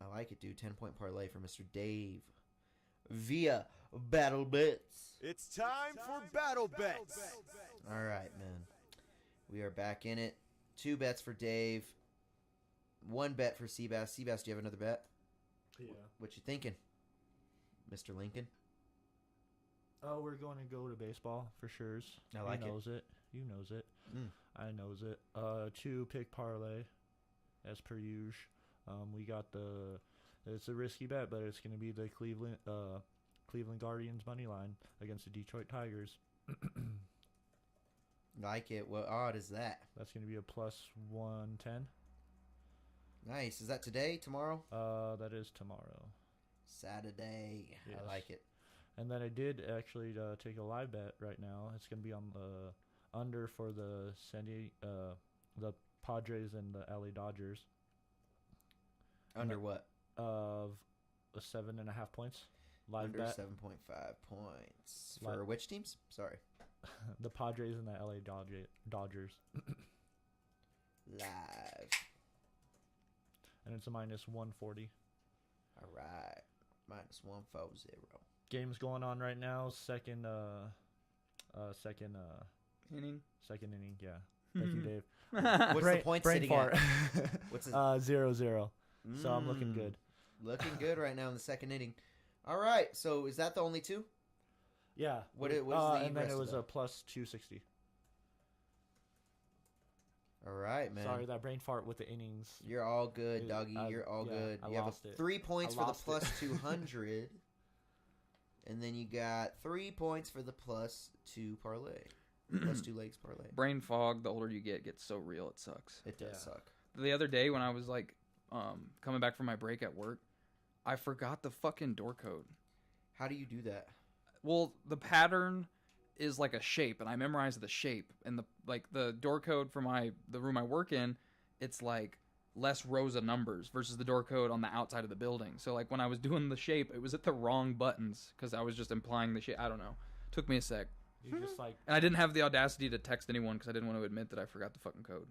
I like it, dude. 10-point parlay for Mr. Dave via Battle Bets.
It's time for Battle Bets.
All right, man. We are back in it. 2 bets for Dave. 1 bet for Cbass. Cbass, do you have another bet?
Yeah.
What you thinking, Mr. Lincoln?
Oh, we're going to go to baseball for sure.
I like it.
You knows it. You knows it.
Mm.
I knows it. 2 pick parlay, as per usual. We got it's a risky bet, but it's going to be the Cleveland Guardians money line against the Detroit Tigers.
Like it. What odd is that?
That's going to be a plus 110.
Nice. Is that today? Tomorrow?
That is tomorrow.
Saturday.
Yes.
I like it.
And then I did actually take a live bet right now. It's going to be on the under for the the Padres and the LA Dodgers.
Under what?
Of 7.5 points. Live
Under
bet.
7.5 points.
Live.
For which teams? Sorry.
The Padres and the LA Dodgers.
Live.
And it's a minus 140.
All right. Minus 140.
Game's going on right now. Second inning. Yeah. Thank you, Dave.
What's the point
brain
sitting
fart.
at? What's his...
0-0. So I'm looking good.
Looking good right now in the second inning. All right. So is that the only 2?
Yeah.
What is the
and then
rest
it
of
was
them?
a plus 260.
All right, man.
Sorry, that brain fart with the innings.
You're all good, doggy. You're all good.
I
You have
lost it.
3 points
I
for the
lost it.
plus 200. And then you got 3 points for the plus 2 parlay. Plus 2 legs parlay.
Brain fog, the older you get, gets so real it sucks.
It does
Yeah.
suck.
The other day when I was like coming back from my break at work, I forgot the fucking door code.
How do you do that?
Well, the pattern is like a shape, and I memorized the shape, and the door code for the room I work in, it's like less rows of numbers versus the door code on the outside of the building. So like when I was doing the shape, it was at the wrong buttons because I was just implying the shape. I don't know. Took me a sec,
You just like
and I didn't have the audacity to text anyone because I didn't want to admit that I forgot the fucking code.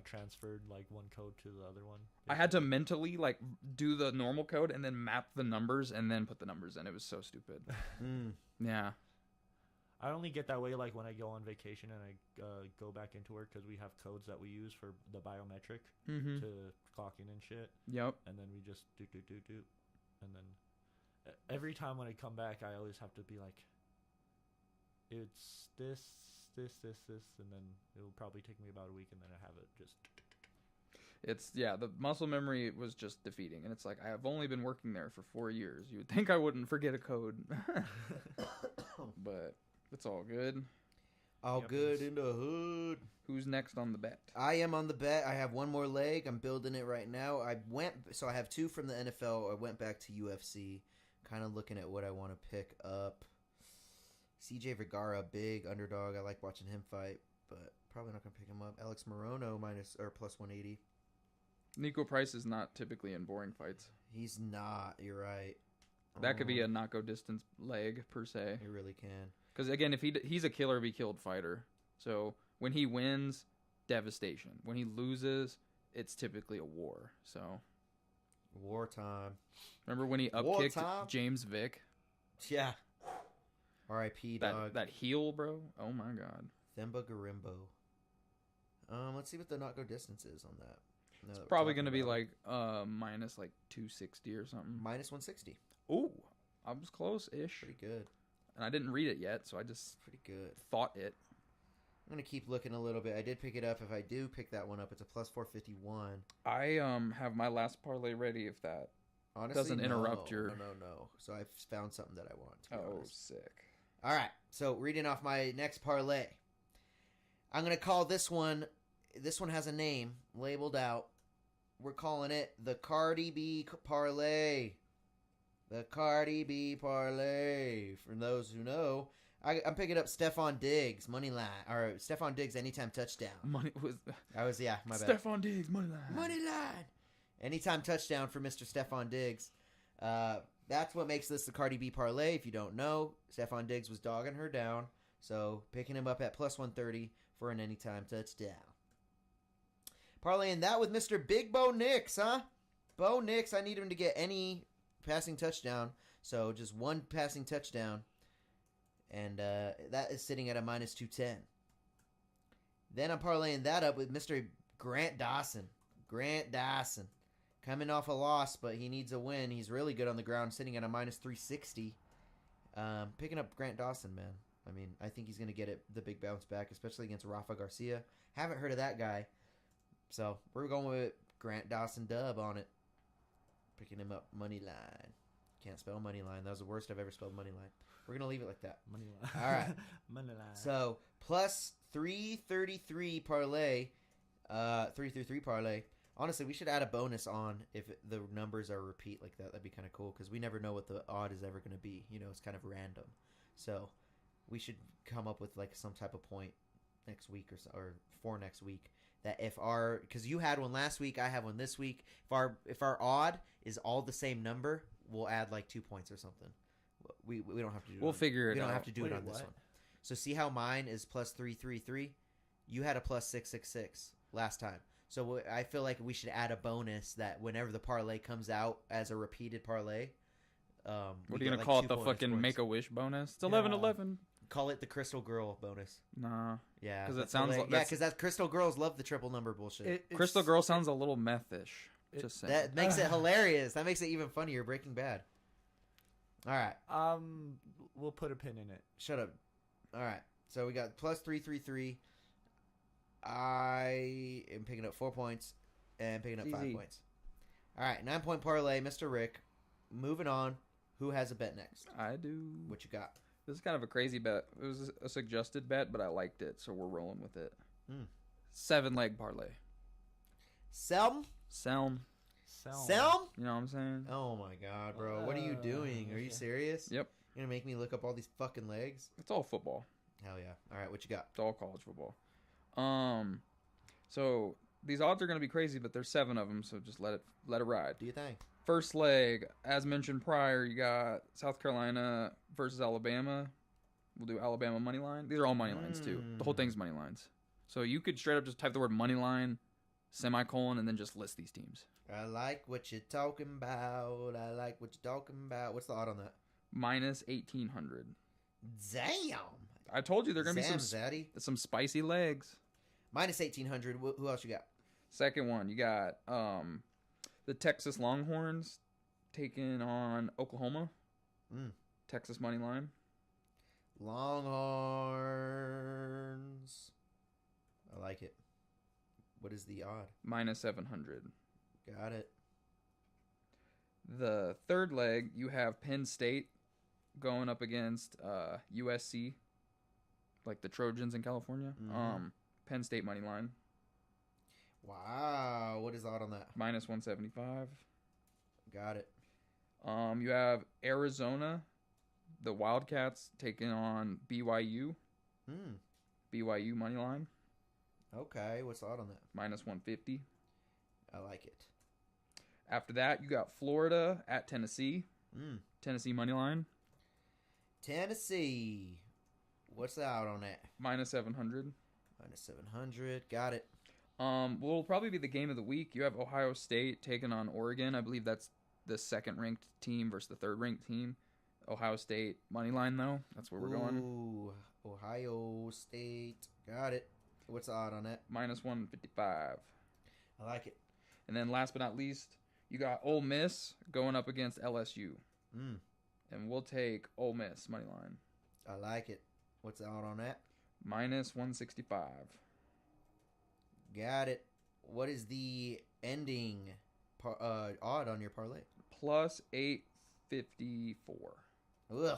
transferred like one code to the other one.
I had to mentally like do the normal code and then map the numbers and then put the numbers in. It was so stupid. Yeah.
I only get that way like when I go on vacation and I go back into work because we have codes that we use for the biometric
Mm-hmm.
to clock in and shit.
Yep.
And then we just do. And then every time when I come back, I always have to be like, it's this. And then it'll probably take me about a week and then I have it just.
The muscle memory was just defeating. And it's like, I have only been working there for 4 years. You would think I wouldn't forget a code. But it's all good.
All
Yep,
good
it's-
in the hood.
Who's next on the bet?
I am on the bet. I have one more leg. I'm building it right now. I have 2 from the NFL. I went back to UFC, kind of looking at what I want to pick up. CJ Vergara, big underdog. I like watching him fight, but probably not gonna pick him up. Alex Morono plus 180.
Nico Price is not typically in boring fights.
He's not. You're right.
That could be a not go distance leg per se.
He really can.
Because again, if he's a killer be killed fighter. So when he wins, devastation. When he loses, it's typically a war. So
Wartime.
remember when he upkicked
Wartime?
James Vick?
Yeah. R.I.P. dog.
That heel, bro. Oh my god.
Themba Garimbo. Let's see what the not go distance is on that.
It's probably gonna be like minus like 260 or something.
minus 160.
Ooh, I was close-ish.
Pretty good.
And I didn't read it yet, so I just
Pretty good.
thought it.
I'm gonna keep looking a little bit. I did pick it up. If I do pick that one up, it's a plus 451.
I have my last parlay ready if that.
Honestly,
Doesn't interrupt your-
No. So I've found something that I want. To be
Oh,
honest.
sick.
All right. So reading off my next parlay, I'm gonna call this one. This one has a name labeled out. We're calling it the Cardi B parlay. The Cardi B parlay. For those who know, I'm picking up Stephon Diggs money line or Stephon Diggs anytime touchdown.
Money was
My bad.
Stephon Diggs money line.
Money line. Anytime touchdown for Mr. Stephon Diggs. That's what makes this the Cardi B parlay. If you don't know, Stephon Diggs was dogging her down. So picking him up at plus 130 for an anytime touchdown. Parlaying that with Mr. Big Bo Nix, huh? Bo Nix, I need him to get any passing touchdown. So just one passing touchdown. And that is sitting at a minus 210. Then I'm parlaying that up with Mr. Grant Dawson. Grant Dawson. Coming off a loss, but he needs a win. He's really good on the ground, sitting at a minus 360. Picking up Grant Dawson, man. I mean, I think he's going to get the big bounce back, especially against Rafa Garcia. Haven't heard of that guy. So we're going with Grant Dawson dub on it. Picking him up money line. Can't spell money line. That was the worst I've ever spelled money line. We're going to leave it like that.
Money line.
All right.
Money line.
So plus 333 parlay. 333 parlay. Honestly, we should add a bonus on if the numbers are repeat like that. That'd be kind of cool because we never know what the odd is ever going to be. You know, it's kind of random. So we should come up with like some type of point next week or for next week that if our, because you had one last week, I have one this week. If our odd is all the same number, we'll add like 2 points or something. We don't have to do it.
We'll figure it out.
We don't have to do it
Wait,
on this
what?
one. So see how mine is plus 333? You had a plus 666 last time. So I feel like we should add a bonus that whenever the parlay comes out as a repeated parlay,
What are
we
you
get,
gonna call
like,
it? The
2 bonus
fucking
points.
Make-A-Wish bonus? It's 11-11.
Call it the Crystal Girl bonus.
Nah.
Yeah,
'Cause it
that's
sounds
what
like-
yeah,
that's-
because that Crystal Girls love the triple number bullshit.
It's-
Crystal Girl sounds a little methish. Just saying.
That makes it hilarious. That makes it even funnier. Breaking Bad. All right,
We'll put a pin in it.
shut up. All right, so we got plus 333. I am picking up 4 points and picking up 5
Easy.
points. All right, 9-point parlay, Mr. Rick. Moving on. Who has a bet next?
I do.
What you got?
This is kind of a crazy bet. It was a suggested bet, but I liked it, so we're rolling with it. 7-leg parlay.
Selm?
Selm.
Selm?
You know what I'm saying?
Oh my god, bro. What are you doing? Are you serious?
Yep.
You're gonna make me look up all these fucking legs?
It's all football.
Hell yeah. Alright, what you got?
It's all college football. So these odds are going to be crazy, but there's 7 of them, so just let it ride.
Do you think?
First leg, as mentioned prior, you got South Carolina versus Alabama. We'll do Alabama money line. These are all money lines too. The whole thing's money lines. So you could straight up just type the word money line, semicolon, and then just list these teams.
I like what you're talking about. I like what you're talking about. What's the odd on that?
Minus 1,800.
Damn.
I told you they're going to be
Zaddy.
some spicy legs.
Minus 1,800. Who else you got?
Second one, you got the Texas Longhorns taking on Oklahoma. Texas money line.
Longhorns. I like it. What is the odd?
Minus 700.
Got it.
The third leg, you have Penn State going up against USC, like the Trojans in California. Penn State money line.
Wow. What is the odd on that?
Minus 175.
Got it.
You have Arizona, the Wildcats taking on BYU. BYU money line.
Okay. What's the odd on that?
Minus 150.
I like it.
After that, you got Florida at Tennessee. Tennessee money line.
Tennessee. What's the out on that?
Minus 700.
Minus 700. Got it.
Will probably be the game of the week. You have Ohio State taking on Oregon. I believe that's the second-ranked team versus the third-ranked team. Ohio State money line, though. That's where we're going.
Ooh, Ohio State. Got it. What's the odd on that?
Minus 155.
I like it.
And then last but not least, you got Ole Miss going up against LSU. And we'll take Ole Miss money line.
I like it. What's the odd on that?
Minus 165.
Got it. What is the ending odd on your parlay?
Plus 854.
Ugh.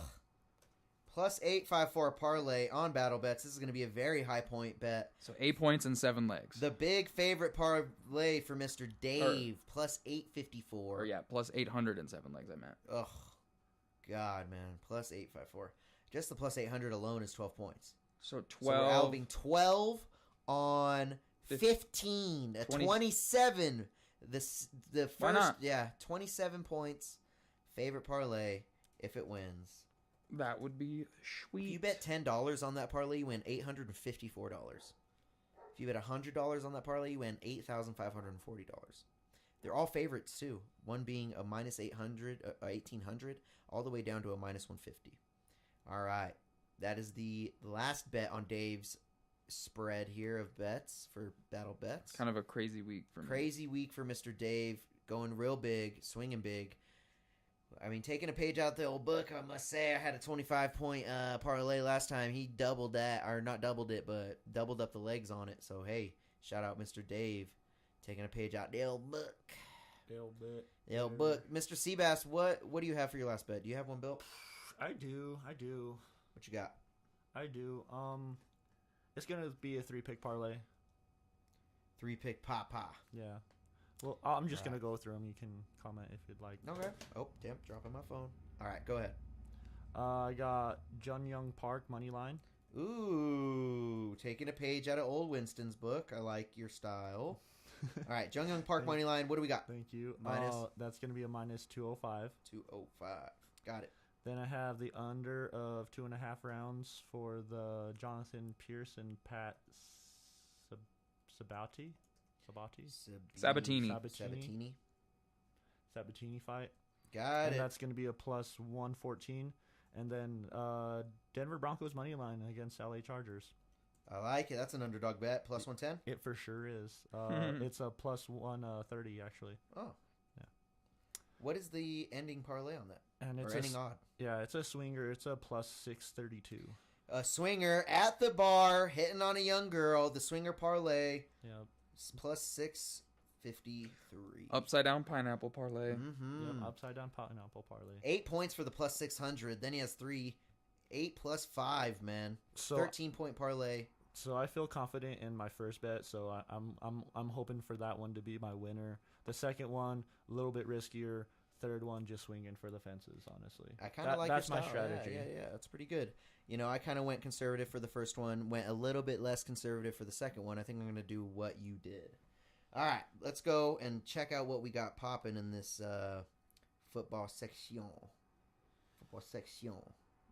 Plus 854 parlay on Battle Bets. This is going to be a very high point bet.
So 8 points and 7 legs.
The big favorite parlay for Mr. Dave. Plus 854.
Or yeah, plus 807 legs, I meant.
Ugh. God, man. Plus 854. Just the plus 800 alone is 12 points.
So
So we're
12.
alving 12 on 15.
20.
27. The
Why
first,
not?
yeah, 27 points. Favorite parlay if it wins.
That would be sweet.
If you bet $10 on that parlay, you win $854. If you bet $100 on that parlay, you win $8,540. They're all favorites too. One being a minus 1800, all the way down to a minus 150. All right, that is the last bet on Dave's spread here of bets for Battle Bets.
Kind of a crazy week for me.
Crazy week for Mr. Dave, going real big, swinging big. I mean, taking a page out the old book, I must say, I had a 25-point parlay last time. He doubled that, or not doubled it, but doubled up the legs on it. So, hey, shout out Mr. Dave, taking a page out the old book. The old book. Mr. Cbass, what do you have for your last bet? Do you have one built?
I do.
What you got?
I do. It's gonna be a 3-pick parlay.
3-pick papa.
Yeah. Well, I'm just
Right.
gonna go through them. You can comment if you'd like.
Okay. Oh, damn, dropping my phone. All right, go ahead.
I got Jung Park money line.
Ooh, taking a page out of old Winston's book. I like your style. All right, Jung Park money line. What do we got?
Thank you.
Minus?
That's gonna be a minus 205.
205. Got it.
Then I have the under of 2.5 rounds for the Jonathan Pierce and Pat Sabatini fight.
Got
And
it.
that's going to be a plus 114. And then Denver Broncos money line against LA Chargers.
I like it. That's an underdog bet. Plus 110.
It for sure is. It's a plus 130 actually.
Oh.
Yeah.
What is the ending parlay on that?
And it's
Or ending odd?
Yeah, it's a swinger. It's a plus 632.
A swinger at the bar hitting on a young girl. The swinger parlay.
Yep.
Plus 653.
Upside down pineapple parlay.
Mm-hmm.
Yep. Upside down pineapple parlay.
8 points for the plus 600. Then he has 3. 8 plus 5, man.
So
13-point parlay.
So I feel confident in my first bet, so I'm hoping for that one to be my winner. The second one, a little bit riskier. Third one, just swinging for the fences, honestly.
I kind of like
that's
your
my
style.
strategy.
Yeah, that's pretty good. You know, I kind of went conservative for the first one, went a little bit less conservative for the second one. I think I'm going to do what you did. All right, let's go and check out what we got popping in this football section. All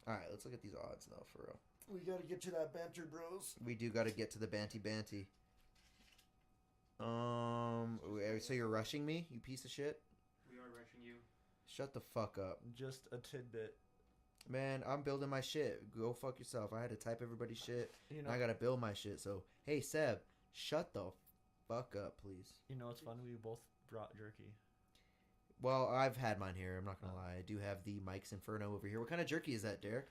right, let's look at these odds, though, for real.
We gotta get to that banter, bros.
We do got to get to the banty. So you're rushing me, you piece of shit?
We are rushing you.
Shut the fuck up.
Just a tidbit.
Man, I'm building my shit. Go fuck yourself. I had to type everybody's shit.
You know,
I gotta build my shit. So, hey, Seb, shut the fuck up, please.
You know, it's funny. We both brought jerky.
Well, I've had mine here. I'm not gonna lie. I do have the Mike's Inferno over here. What kind of jerky is that, Deryk?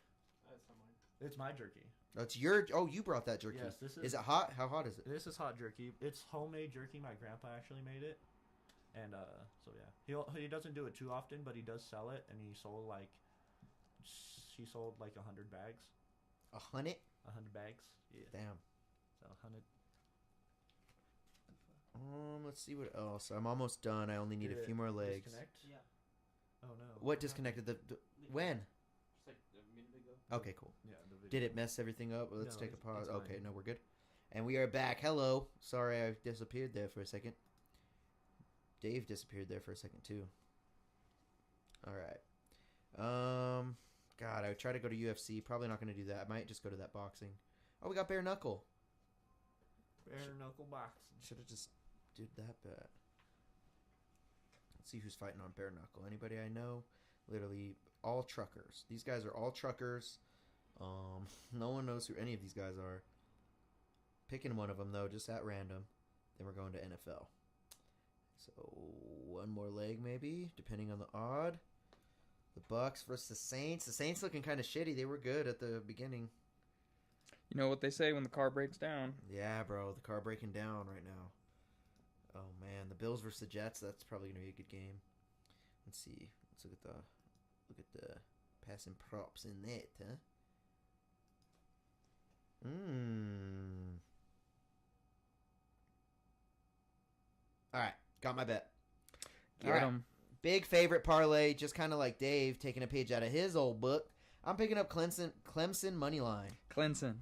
That's not mine.
It's my jerky.
Oh, it's your. Oh, you brought that jerky.
Yes, this
Is it hot? How hot is it?
This is hot jerky. It's homemade jerky. My grandpa actually made it, and so yeah, he doesn't do it too often, but he does sell it, and he sold like 100 bags.
100?
100 bags. Yeah.
Damn.
So 100.
Let's see what else. I'm almost done. I only need a few more legs.
Disconnect?
Yeah.
Oh no.
What disconnected? The when?
Just like a minute ago.
Okay, cool.
Yeah, the video.
Did it mess everything up? Let's
No,
take a
it's
pause.
fine.
Okay, no, we're good. And we are back. Hello. Sorry I disappeared there for a second. Dave disappeared there for a second too. All right. God, I would try to go to UFC. Probably not going to do that. I might just go to that boxing. Oh, we got bare knuckle.
Bare knuckle boxing.
Should have just did that bet. Let's see who's fighting on bare knuckle. Anybody I know? Literally all truckers. These guys are all truckers. No one knows who any of these guys are. Picking one of them though, just at random. Then we're going to NFL. So one more leg maybe, depending on the odd. The Bucks versus the Saints. The Saints looking kind of shitty. They were good at the beginning.
You know what they say when the car breaks down.
Yeah, bro, the car breaking down right now. Oh man, the Bills versus the Jets. That's probably gonna be a good game. Let's see. Let's look at the passing props in that, huh? All right, got my bet.
Get
All right.
'em.
Big favorite parlay, just kind of like Dave taking a page out of his old book. I'm picking up Clemson money line. Clemson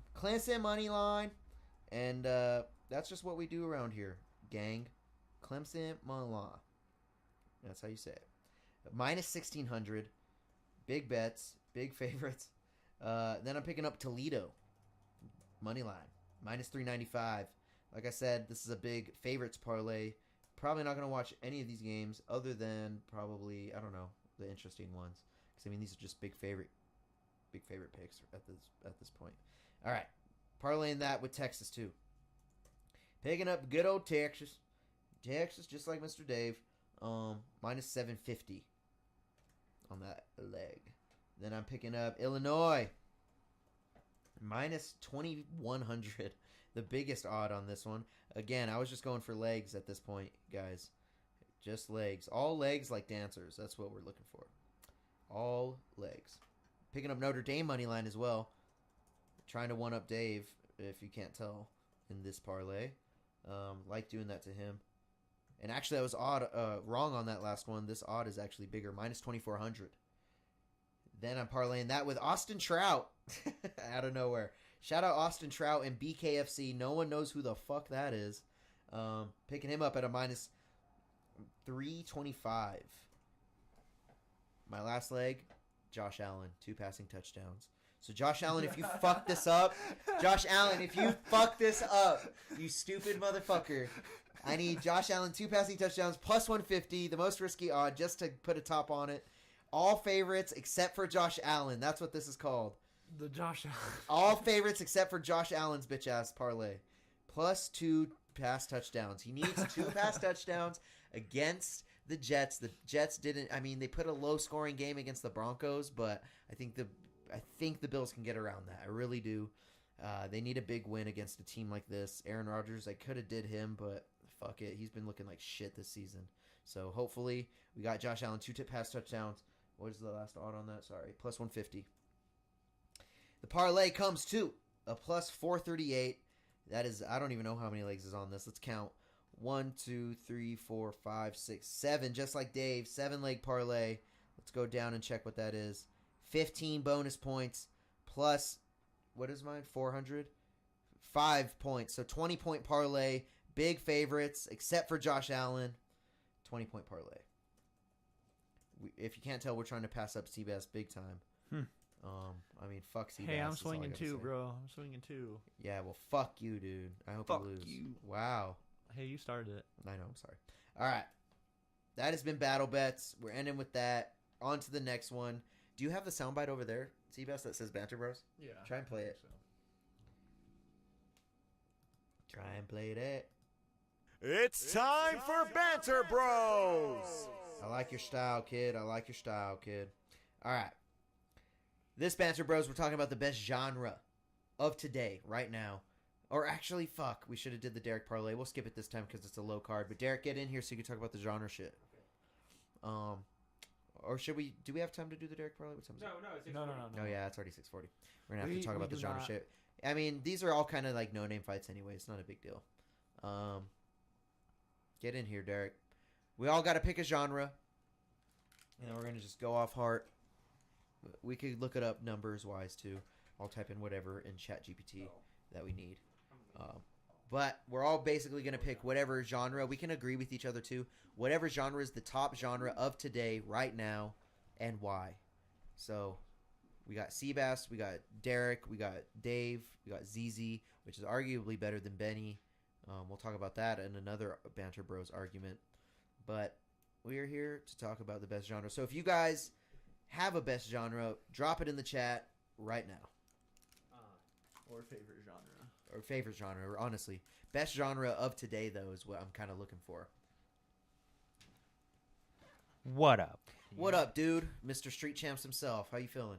money line, and that's just what we do around here, gang. Clemson money line. That's how you say it. minus 1,600. Big bets, big favorites. Then I'm picking up Toledo. Money line, minus 395. Like I said, this is a big favorites parlay. Probably not going to watch any of these games other than probably, I don't know, the interesting ones. Because, I mean, these are just big favorite picks at this point. All right. Parlaying that with Texas, too. Picking up good old Texas. Texas, just like Mr. Dave. Minus 750 on that leg. Then I'm picking up Illinois. Minus 2,100. The biggest odd on this one. Again, I was just going for legs at this point, guys. Just legs. All legs like dancers. That's what we're looking for. All legs. Picking up Notre Dame money line as well. Trying to one-up Dave, if you can't tell, in this parlay. Like doing that to him. And actually, I was wrong on that last one. This odd is actually bigger. Minus 2,400. Then I'm parlaying that with Austin Trout. Out of nowhere. Shout out Austin Trout and BKFC. No one knows who the fuck that is. Picking him up at a minus 325. My last leg, Josh Allen. 2 passing touchdowns. So Josh Allen, if you fuck this up, you stupid motherfucker. I need Josh Allen 2 passing touchdowns plus 150, the most risky odd, just to put a top on it. All favorites except for Josh Allen. That's what this is called.
The Josh Allen.
All favorites except for Josh Allen's bitch ass parlay. Plus 2 pass touchdowns. He needs 2 pass touchdowns against the Jets. The Jets didn't. I mean, they put a low scoring game against the Broncos, but I think the Bills can get around that. I really do. They need a big win against a team like this. Aaron Rodgers, I could have did him, but fuck it. He's been looking like shit this season. So hopefully we got Josh Allen 2 pass touchdowns. What is the last odd on that? Sorry. Plus 150. The parlay comes to a plus 438. That is, I don't even know how many legs is on this. Let's count. 1, 2, 3, 4, 5, 6, 7. Just like Dave. 7-leg parlay. Let's go down and check what that is. 15 bonus points plus, what is mine? 400? 5 points. So 20-point parlay. Big favorites, except for Josh Allen. 20-point parlay. If you can't tell, we're trying to pass up Cbass big time. I mean, fuck Cbass.
Hey, I'm swinging too, bro. I'm swinging too.
Yeah, well, fuck you, dude. I hope you lose. You. Wow.
Hey, you started it.
I know. I'm sorry. All right. That has been Battle Bets. We're ending with that. On to the next one. Do you have the soundbite over there, Cbass, that says Banter Bros?
Yeah.
Try and play it. Try and play that.
It's time for Banter Bros!
I like your style, kid. I like your style, kid. All right. This Banter Bros, we're talking about the best genre of today, right now. Or actually, fuck. We should have did the Deryk parlay. We'll skip it this time because it's a low card. But Deryk, get in here so you can talk about the genre shit. Or should we? Do we have time to do the Deryk parlay? What time is it?
No, it's
No.
Oh yeah, it's already 6:40. We're gonna have to talk
We
about the
do
genre
not.
shit. I mean, these are all kind of like no-name fights anyway. It's not a big deal. Get in here, Deryk. We all got to pick a genre, and then we're gonna just go off heart. We could look it up numbers wise too. I'll type in whatever in ChatGPT that we need. But we're all basically gonna pick whatever genre. We can agree with each other too. Whatever genre is the top genre of today, right now, and why. So we got Cbass, we got Deryk, we got Dave, we got ZZ, which is arguably better than Benny. We'll talk about that in another Banter Bros argument. But we are here to talk about the best genre. So if you guys have a best genre, drop it in the chat right now.
Or favorite genre.
Or favorite genre, or honestly. Best genre of today, though, is what I'm kind of looking for.
What up?
What up, dude? Mr. Street Champs himself. How you feeling?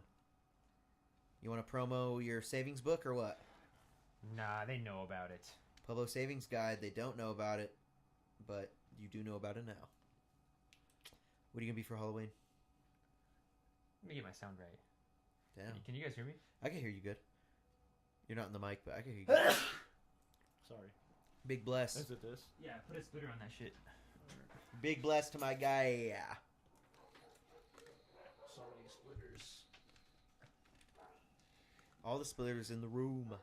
You want to promo your savings book or what?
Nah, they know about it.
Polo Savings Guide. They don't know about it, but you do know about it now. What are you going to be for Halloween?
Let me get my sound right.
Damn.
Can you guys hear me?
I can hear you good. You're not in the mic, but I can hear you good.
Sorry.
Big bless.
Is it this?
Yeah, put a splitter on that shit.
Big bless to my guy.
So many splitters.
All the splitters in the room.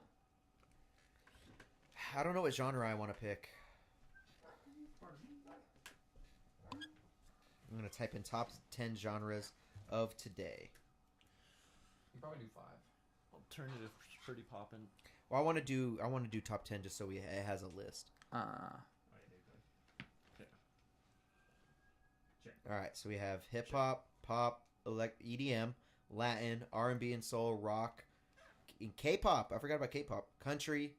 I don't know what genre I want to pick. I'm gonna type in top 10 genres of today.
You probably do 5.
Alternative pretty poppin'.
Well, I want to do top 10 just so it has a list. All right, so we have hip hop, pop, EDM, Latin, R&B and soul, rock, and K-pop. I forgot about K-pop. Country,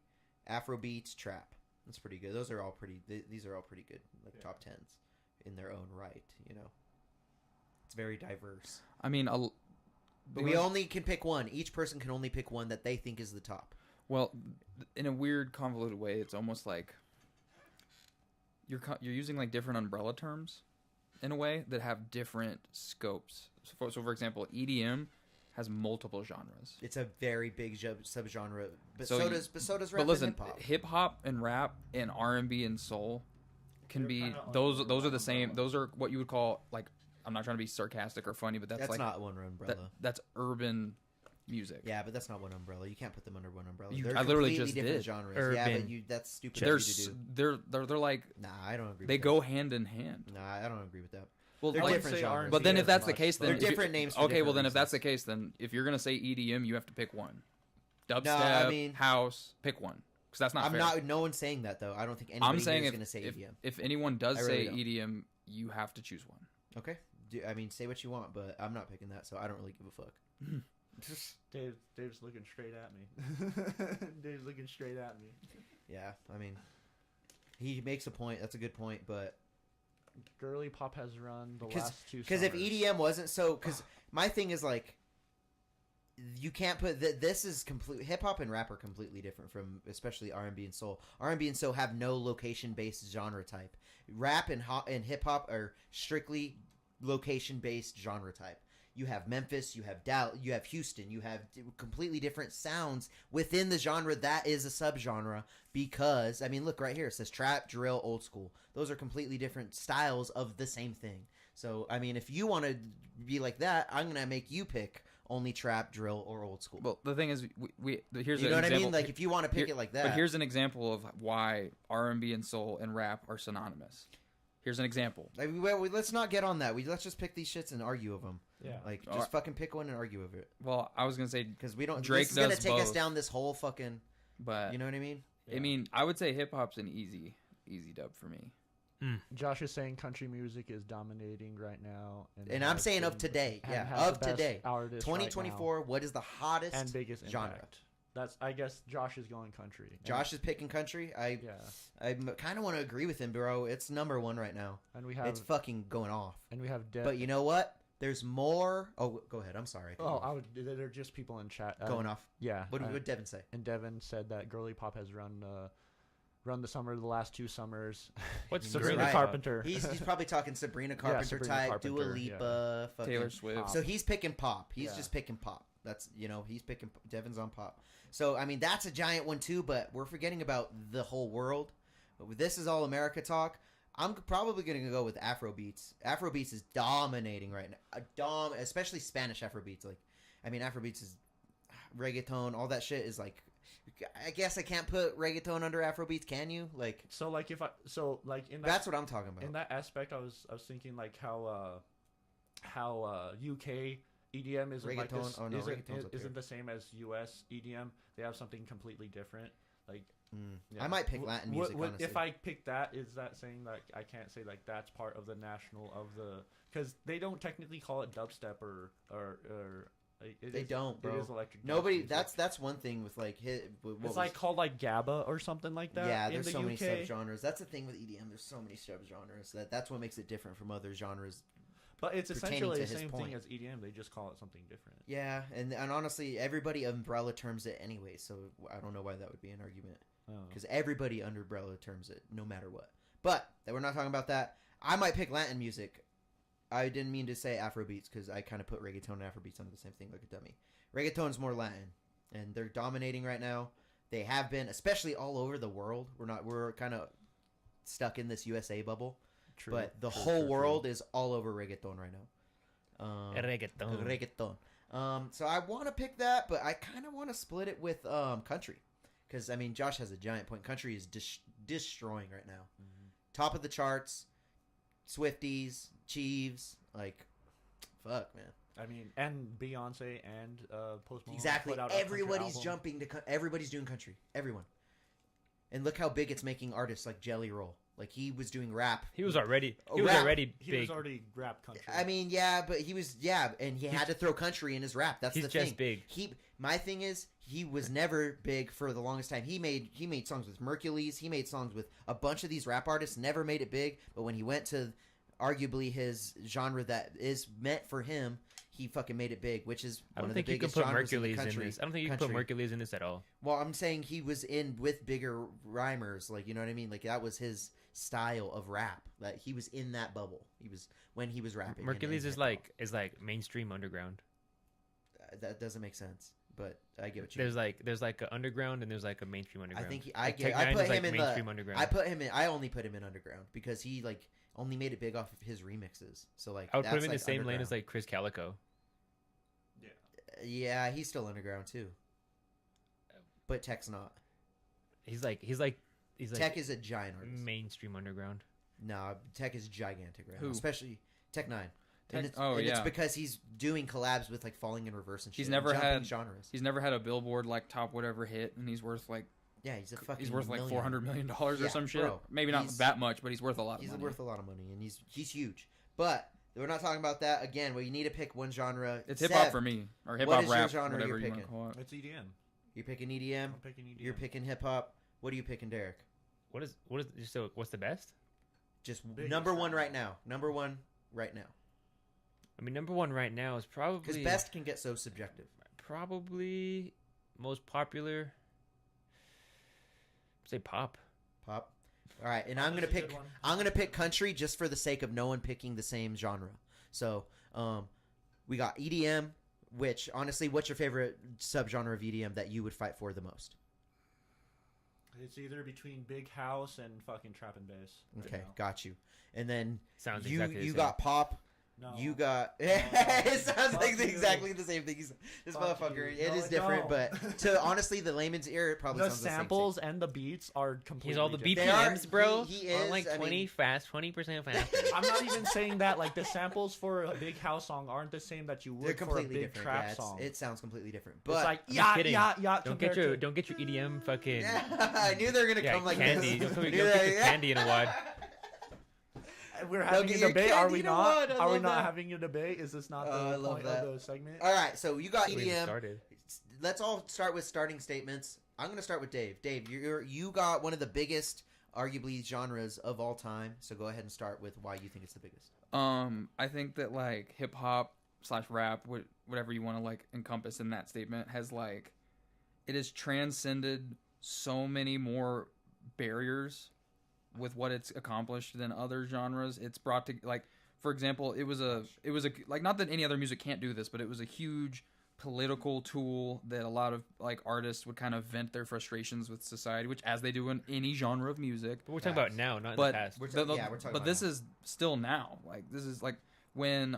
Afro beats, trap. That's pretty good. Those are all pretty. These are all pretty good, like top 10s in their own right. You know, it's very diverse.
I mean,
But we only can pick one. Each person can only pick one that they think is the top.
well, in a weird, convoluted way, it's almost like you're using like different umbrella terms in a way that have different scopes. So for example, EDM has multiple genres.
It's a very big subgenre, but
So
so does rap
But listen,
and hip hop.
hip hop and rap and R&B and soul can
They're
be
kinda
those.
under
Those are
one
the same.
umbrella.
Those are what you would call like. I'm not trying to be sarcastic or funny, but that's like
not one umbrella.
that's urban music.
Yeah, but that's not one umbrella. You can't put them under one umbrella.
You-
They're
I literally
completely
just
different
did.
genres. Yeah, but
Urban.
that's stupid
They're
of you to do.
they're like
Nah, I don't agree.
they
with
go hand in hand.
That. Nah, I don't agree with that.
Well,
They're
like-
different genres.
But then
as
if that's the
much,
case,
but-
then
They're
if you-
different names for
Okay, well
different
then if that's the
reasons.
case, then if you're gonna say EDM, you have to pick one. Dubstep,
I mean-
house, pick one, because that's not
I'm
fair.
not. No one's saying that though. I don't think anybody
I'm saying
here is
if,
going to say
if,
EDM.
if anyone does
I really
say
don't.
EDM, you have to choose one.
Okay. I mean, say what you want, but I'm not picking that, so I don't really give a fuck.
Dave's looking straight at me. Dave's looking straight at me.
Yeah, I mean, he makes a point. That's a good point, but
Girly pop has run the
'Cause-
last 2
because if
summers.
EDM wasn't so, because my thing is like, you can't put this is complete. Hip hop and rap are completely different from, especially R&B and soul. R&B and soul have no location based genre type. Rap and hip hop are strictly location based genre type. You have Memphis, you have Dallas, you have Houston, you have completely different sounds within the genre that is a subgenre. Because I mean, look right here, it says trap, drill, old school. Those are completely different styles of the same thing. So I mean, if you want to be like that, I'm gonna make you pick only trap, drill, or old school.
Well, the thing is, here's
You
an
know what I
example.
mean? Like if you want to pick it like that.
But here's an example of why R&B and soul and rap are synonymous. Here's an example.
Like, let's not get on that. Let's just pick these shits and argue of them.
Yeah.
Like just
Alright.
fucking pick one and argue of it.
Well, I was gonna say,
Because we don't.
Drake
this is gonna
does
take us
both.
down this whole fucking.
but
You know what I mean?
I mean, I would say hip hop's an easy dub for me.
Josh is saying country music is dominating right now,
And I'm
has
saying of
been-
today.
and
Yeah,
has
of
the best
today.
artist right
2024. What is the
now
hottest
and biggest
genre?
impact. That's I guess Josh is going country. And-
Josh is picking country. I kind of want to agree with him, bro. It's number one right now.
and we have
It's fucking going off.
Dev.
But you know what? There's more. Oh, go ahead. I'm sorry.
They're just people in chat
Going off.
Yeah.
What did Devin say?
And Devin said that girly pop has run the summer the last 2 summers.
What's
Sabrina
right.
Carpenter.
He's probably talking Sabrina Carpenter
Sabrina
type, Dua
Carpenter,
Lipa, fucking,
Taylor Swift.
So he's picking pop. He's
Yeah.
just picking pop. That's he's picking. Devin's on pop. So I mean that's a giant one too. But we're forgetting about the whole world. This is all America talk. I'm probably gonna go with Afrobeats. Afrobeats is dominating right now. Especially Spanish Afrobeats. Like, I mean Afrobeats is reggaeton. All that shit is like. I guess I can't put reggaeton under Afrobeats. Can you? Like,
So like in that
that's what I'm talking about.
in that aspect, I was thinking like how UK EDM isn't like
Reggaeton?
this,
Oh, no, reggaeton's up
isn't
here.
the same as US EDM. They have something completely different. Like yeah.
I might pick Latin music. Honestly.
if I pick that, is that saying that I can't say like that's part of the national of the because they don't technically call it dubstep or like,
They don't, bro.
It is electric. dance
Nobody.
music.
That's one thing with like
It's like called like GABA or something like that.
yeah.
in
There's
the
so
UK.
many subgenres. That's the thing with EDM. There's so many subgenres. That's what makes it different from other genres.
But it's
pertaining
essentially
to
the
his
same
point.
thing as EDM. They just call it something different.
Yeah, and honestly, everybody umbrella terms it anyway. So I don't know why that would be an argument
Oh.
because everybody umbrella terms it no matter what. But we're not talking about that. I might pick Latin music. I didn't mean to say Afrobeats because I kind of put reggaeton and Afrobeats under the same thing like a dummy. Reggaeton's more Latin, and they're dominating right now. They have been, especially all over the world. We're kind of stuck in this USA bubble,
True,
but the
true,
whole
true,
world is all over reggaeton right now.
Reggaeton.
Reggaeton. So I want to pick that, but I kind of want to split it with country, because I mean Josh has a giant point. Country is destroying right now, top of the charts. Swifties, Chiefs, like, fuck, man.
I mean, and Beyonce and Post Malone
Exactly.
put out a country
Everybody's
album.
jumping to. Everybody's doing country. Everyone. And look how big it's making artists like Jelly Roll. Like he was doing rap.
He was already
rap.
already
He
big.
was already rap country.
I mean, but he was and he had to throw country in his rap. That's
He's
the thing.
just big.
My thing is he was never big for the longest time. He made songs with Mercules. He made songs with a bunch of these rap artists. Never made it big. But when he went to arguably his genre that is meant for him, he fucking made it big, which is
I
one
don't
of the
think you can
biggest
put
genres in the
Mercules in
country.
this. I don't think you can put Mercules in this at all.
Well, I'm saying he was in with bigger rhymers, like, you know what I mean? Like that was his style of rap. That he was in that bubble. He was when he was rapping.
Mercules
in
is like mainstream underground.
that doesn't make sense, but I get what you mean.
There's like a underground and there's like a mainstream
I
underground.
think
I
put him in
mainstream underground.
I only put him in underground because he like only made it big off of his remixes. So like
I would put
that's,
him in
like,
the same lane
underground.
as like Chris Calico.
Yeah, he's still underground too. But Tech's not.
He's like
Tech is a giant artist.
mainstream underground.
No, Tech is gigantic right
Who?
now, especially Tech 9.
Tech-
It's
yeah.
because he's doing collabs with like Falling in Reverse and shit.
He's
and
never
jumping
had
genres.
He's never had a Billboard like top whatever hit, and he's worth like
He's a fucking
like
million.
$400 million or
Yeah,
some shit.
bro.
Maybe not
He's-
that much, but he's worth a lot.
He's
of money.
worth a lot of money, and he's huge. But we're not talking about that again. Well, you need to pick one genre.
It's hip hop
Seb,
for me, or hip
what
hop
is your
rap,
genre
whatever
you're
you want to
picking?
call it.
It's EDM.
You're picking EDM.
I'm picking EDM.
You're picking hip hop. What are you picking, Deryk?
What's the best?
Just
Biggest
number one
genre.
right now. Number one right now.
I mean, number one right now is
Because
probably
best can get so subjective.
probably most popular. Say pop.
Pop. All right, and
Pop
I'm gonna
is a good
pick.
one.
I'm gonna pick country just for the sake of no one picking the same genre. So, we got EDM. Which honestly, what's your favorite subgenre of EDM that you would fight for the most?
It's either between big house and fucking trap and bass. right
Okay,
now.
got you. And then
Sounds
you
exactly the
you
same.
got pop.
No.
You got.
No.
It sounds
Fuck
like
you.
exactly the same thing. This
Fuck
motherfucker.
you.
It
No,
is
it
different,
don't.
but to honestly the layman's ear, it probably
The
sounds the same.
samples and the beats are completely.
He's all the
different.
They are-
BPMs, bro.
he
are
is,
like
I
20
mean-
fast, 20% faster.
I'm not even saying that. Like the samples for a big house song aren't the same that you
They're
would for a
completely
big
different.
trap
Yeah,
song.
it sounds completely different.
It's
But
like
I'm
yeah,
kidding.
yeah.
Don't get your EDM fucking
I knew they were gonna
yeah,
come like
candy.
this.
Don't
Knew
get
they-
your candy in a wad.
We're
They'll
having
get
a
your
debate. Are
candy
we
in a
not?
wad. I
Are we
love
not
that.
having a debate? Is this not
I
the
love
point
that.
of the segment?
All right, so you got
We even
EDM.
started.
Let's all start with starting statements. I'm gonna start with Dave. Dave, you got one of the biggest, arguably, genres of all time. So go ahead and start with why you think it's the biggest.
I think that like hip hop / rap, whatever you want to like encompass in that statement, has like it has transcended so many more barriers with what it's accomplished than other genres. It's brought to like, for example, it was a like, not that any other music can't do this, but it was a huge political tool that a lot of like artists would kind of vent their frustrations with society, which as they do in any genre of music.
But we're talking about now, not in
But
the past.
We're talking
but
about
this
now.
is still now. Like this is like when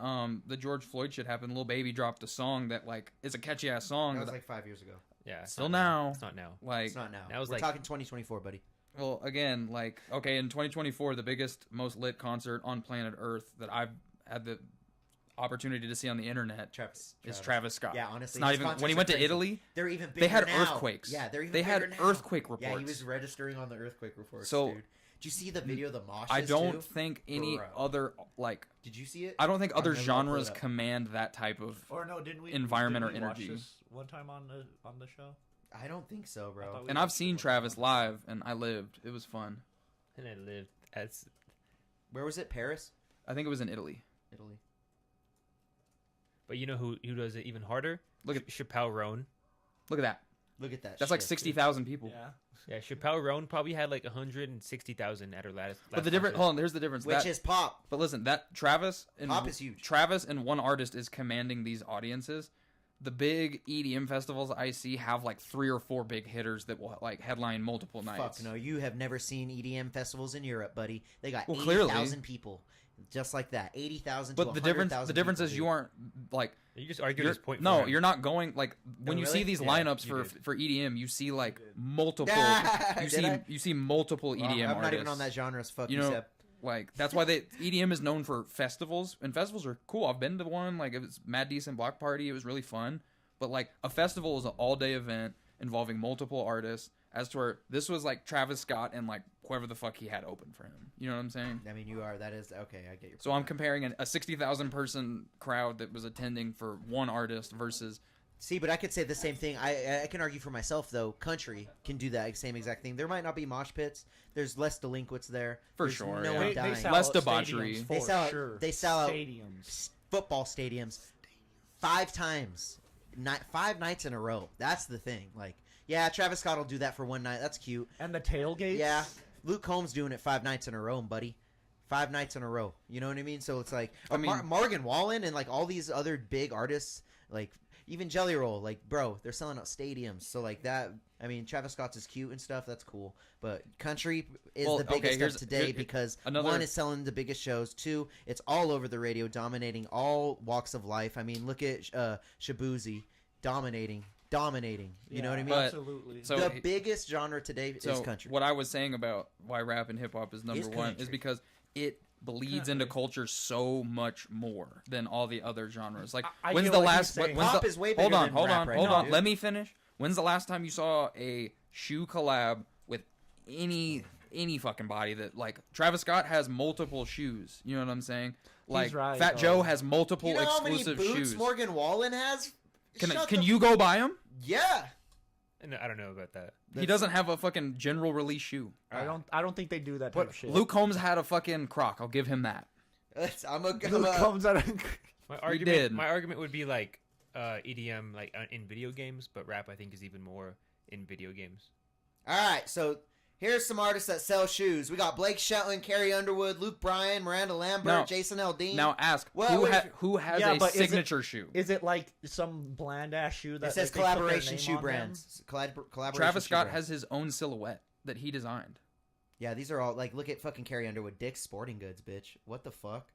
the George Floyd shit happened, Lil Baby dropped a song that like is a catchy ass song.
That was
that,
like 5 years ago.
Yeah, it's
still
not
now.
It's not now.
like
It's not now.
That was
We're
like-
talking 2024, buddy.
well, again, like okay, in 2024, the biggest, most lit concert on planet Earth that I've had the opportunity to see on the internet is Travis Scott.
Yeah, honestly,
it's not
his
even
concerts
when he
are
went to
crazy.
Italy.
They're even bigger
They had
now.
earthquakes.
Yeah, they're even
They had
bigger now.
earthquake
Yeah, he
reports.
was registering on the earthquake reports.
So-
dude. Did you see the video of the moshes?
I don't
too?
think any
Bro.
other like
Did you see it?
I don't think other
I'll pull it
genres
up.
command that type of.
Or no, didn't we?
Environment
didn't
or
we watch
energy.
this one time on the show.
I don't think so,
I
bro.
thought we-
And I've seen Travis live, and I lived. It was fun.
And I lived. That's
Where was it? Paris,
I think it was in Italy.
Italy.
But you know who does it even harder?
Look at
Chappelle Roan.
look at that.
Look at that.
That's like
shit,
60,000 people.
Yeah.
Yeah, Chappelle Roan probably had like 160,000 at her last.
But the difference.
concert.
Hold on. Here's the difference.
dude. Which
That-
is pop.
But listen, that Travis and
Pop is huge.
Travis and one artist is commanding these audiences. The big EDM festivals I see have like 3 or 4 big hitters that will like headline multiple nights.
Fuck no, you have never seen EDM festivals in Europe, buddy. They got
Well,
80,000 people, just like that. 80,000.
But the difference is you aren't like
You just argued
you're,
his point.
no,
for him.
you're not going like when you
really?
see these
Yeah,
lineups
you
for
did.
EDM, you see like multiple.
Did I?
You see multiple EDM
I'm
artists.
not even on that genre. As fuck
You
you,
know,
Seb.
Like that's why EDM is known for festivals, and festivals are cool. I've been to one, like it was Mad Decent Block Party. It was really fun, but like a festival is an all-day event involving multiple artists. As to where this was like Travis Scott and like whoever the fuck he had open for him. You know what I'm saying?
I mean, that is okay. I get your.
So I'm comparing a 60,000 person crowd that was attending for one artist versus.
See, but I could say the same thing. I can argue for myself though. Country can do that same exact thing. There might not be mosh pits. There's less delinquents there.
For
There's
sure,
no
yeah.
one
They
dying.
sell
Less
out
debauchery.
stadiums
They
for
sell out-
sure.
they sell out-
stadiums.
Football stadiums, 5 times, 5 nights in a row. That's the thing. Like, yeah, Travis Scott will do that for one night. That's cute.
And the tailgates.
Yeah, Luke Combs doing it 5 nights in a row, buddy. 5 nights in a row. You know what I mean? So it's like
I mean-
Morgan Wallen and like all these other big artists, like even Jelly Roll, like bro, they're selling out stadiums. So like that. I mean, Travis Scott's is cute and stuff. That's cool. But country is
Well,
the biggest
okay,
of today
here-
because
another-
1, it's selling the biggest shows. 2, it's all over the radio, dominating all walks of life. I mean, look at Shabuzi dominating. You know what I mean?
But-
Absolutely.
So
the biggest genre today is country.
What I was saying about why rap and hip hop is number
Is
one
country.
is because it bleeds into culture so much more than all the other genres. Like
I
when's
get
the
what
last?
you're saying.
When's
Pop
the,
is way
hold
bigger
on,
than
hold
rap
on,
right
hold
now,
on.
dude.
Let me finish. When's the last time you saw a shoe collab with any fucking body that like Travis Scott has multiple shoes? You know what I'm saying? Like
right,
Fat
though.
Joe has multiple
You know how many
exclusive
boots
shoes.
Morgan Wallen has? Shut
Can
the-
you go buy them?
Yeah.
No, I don't know about that.
He doesn't have a fucking general release shoe.
I don't think they do that type of shit.
Luke Combs had a fucking Croc. I'll give him that.
Luke comes out of
My argument would be like EDM like in video games, but rap I think is even more in video games.
All right, so here's some artists that sell shoes. We got Blake Shelton, Carrie Underwood, Luke Bryan, Miranda Lambert,
Now-
Jason Aldean.
Now ask
Well,
who has
Yeah,
a
but is it-
signature shoe?
Is it like some bland ass shoe that
it says
like, they put their
collaboration
name
shoe
on them?
brands. Collaboration
Travis
shoe
Scott
brands.
has his own silhouette that he designed.
Yeah, these are all like look at fucking Carrie Underwood, Dick's Sporting Goods, bitch. What the fuck?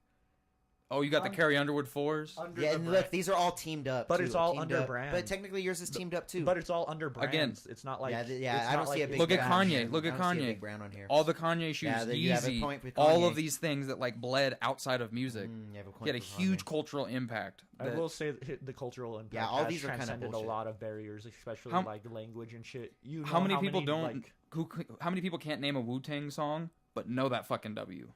Oh, you got the
Un-
Carrie Underwood 4s?
Under
Yeah,
the
and
brand.
look, these are all teamed up.
But
too,
it's all
teamed
under
up.
brand.
But technically, yours is teamed up too.
But it's all under brands.
Again,
It's not like
yeah,
it's
I don't
not
see a
like
big.
Look at
brand.
Kanye. Look at
I don't see a
Kanye.
big brand on here.
All the Kanye shoes,
Yeah, you have a
Yeezy,
point with
all
Kanye.
of these things that like bled outside of music.
You have a point
He had a
with
huge
Kanye.
cultural impact.
I
that-
will say that the cultural impact
Yeah, all
has
these are kinda
transcended a
bullshit.
lot of barriers, especially
How-
like language and shit. You know
how many people don't
like,
how many people can't name a Wu-Tang song but know that fucking W?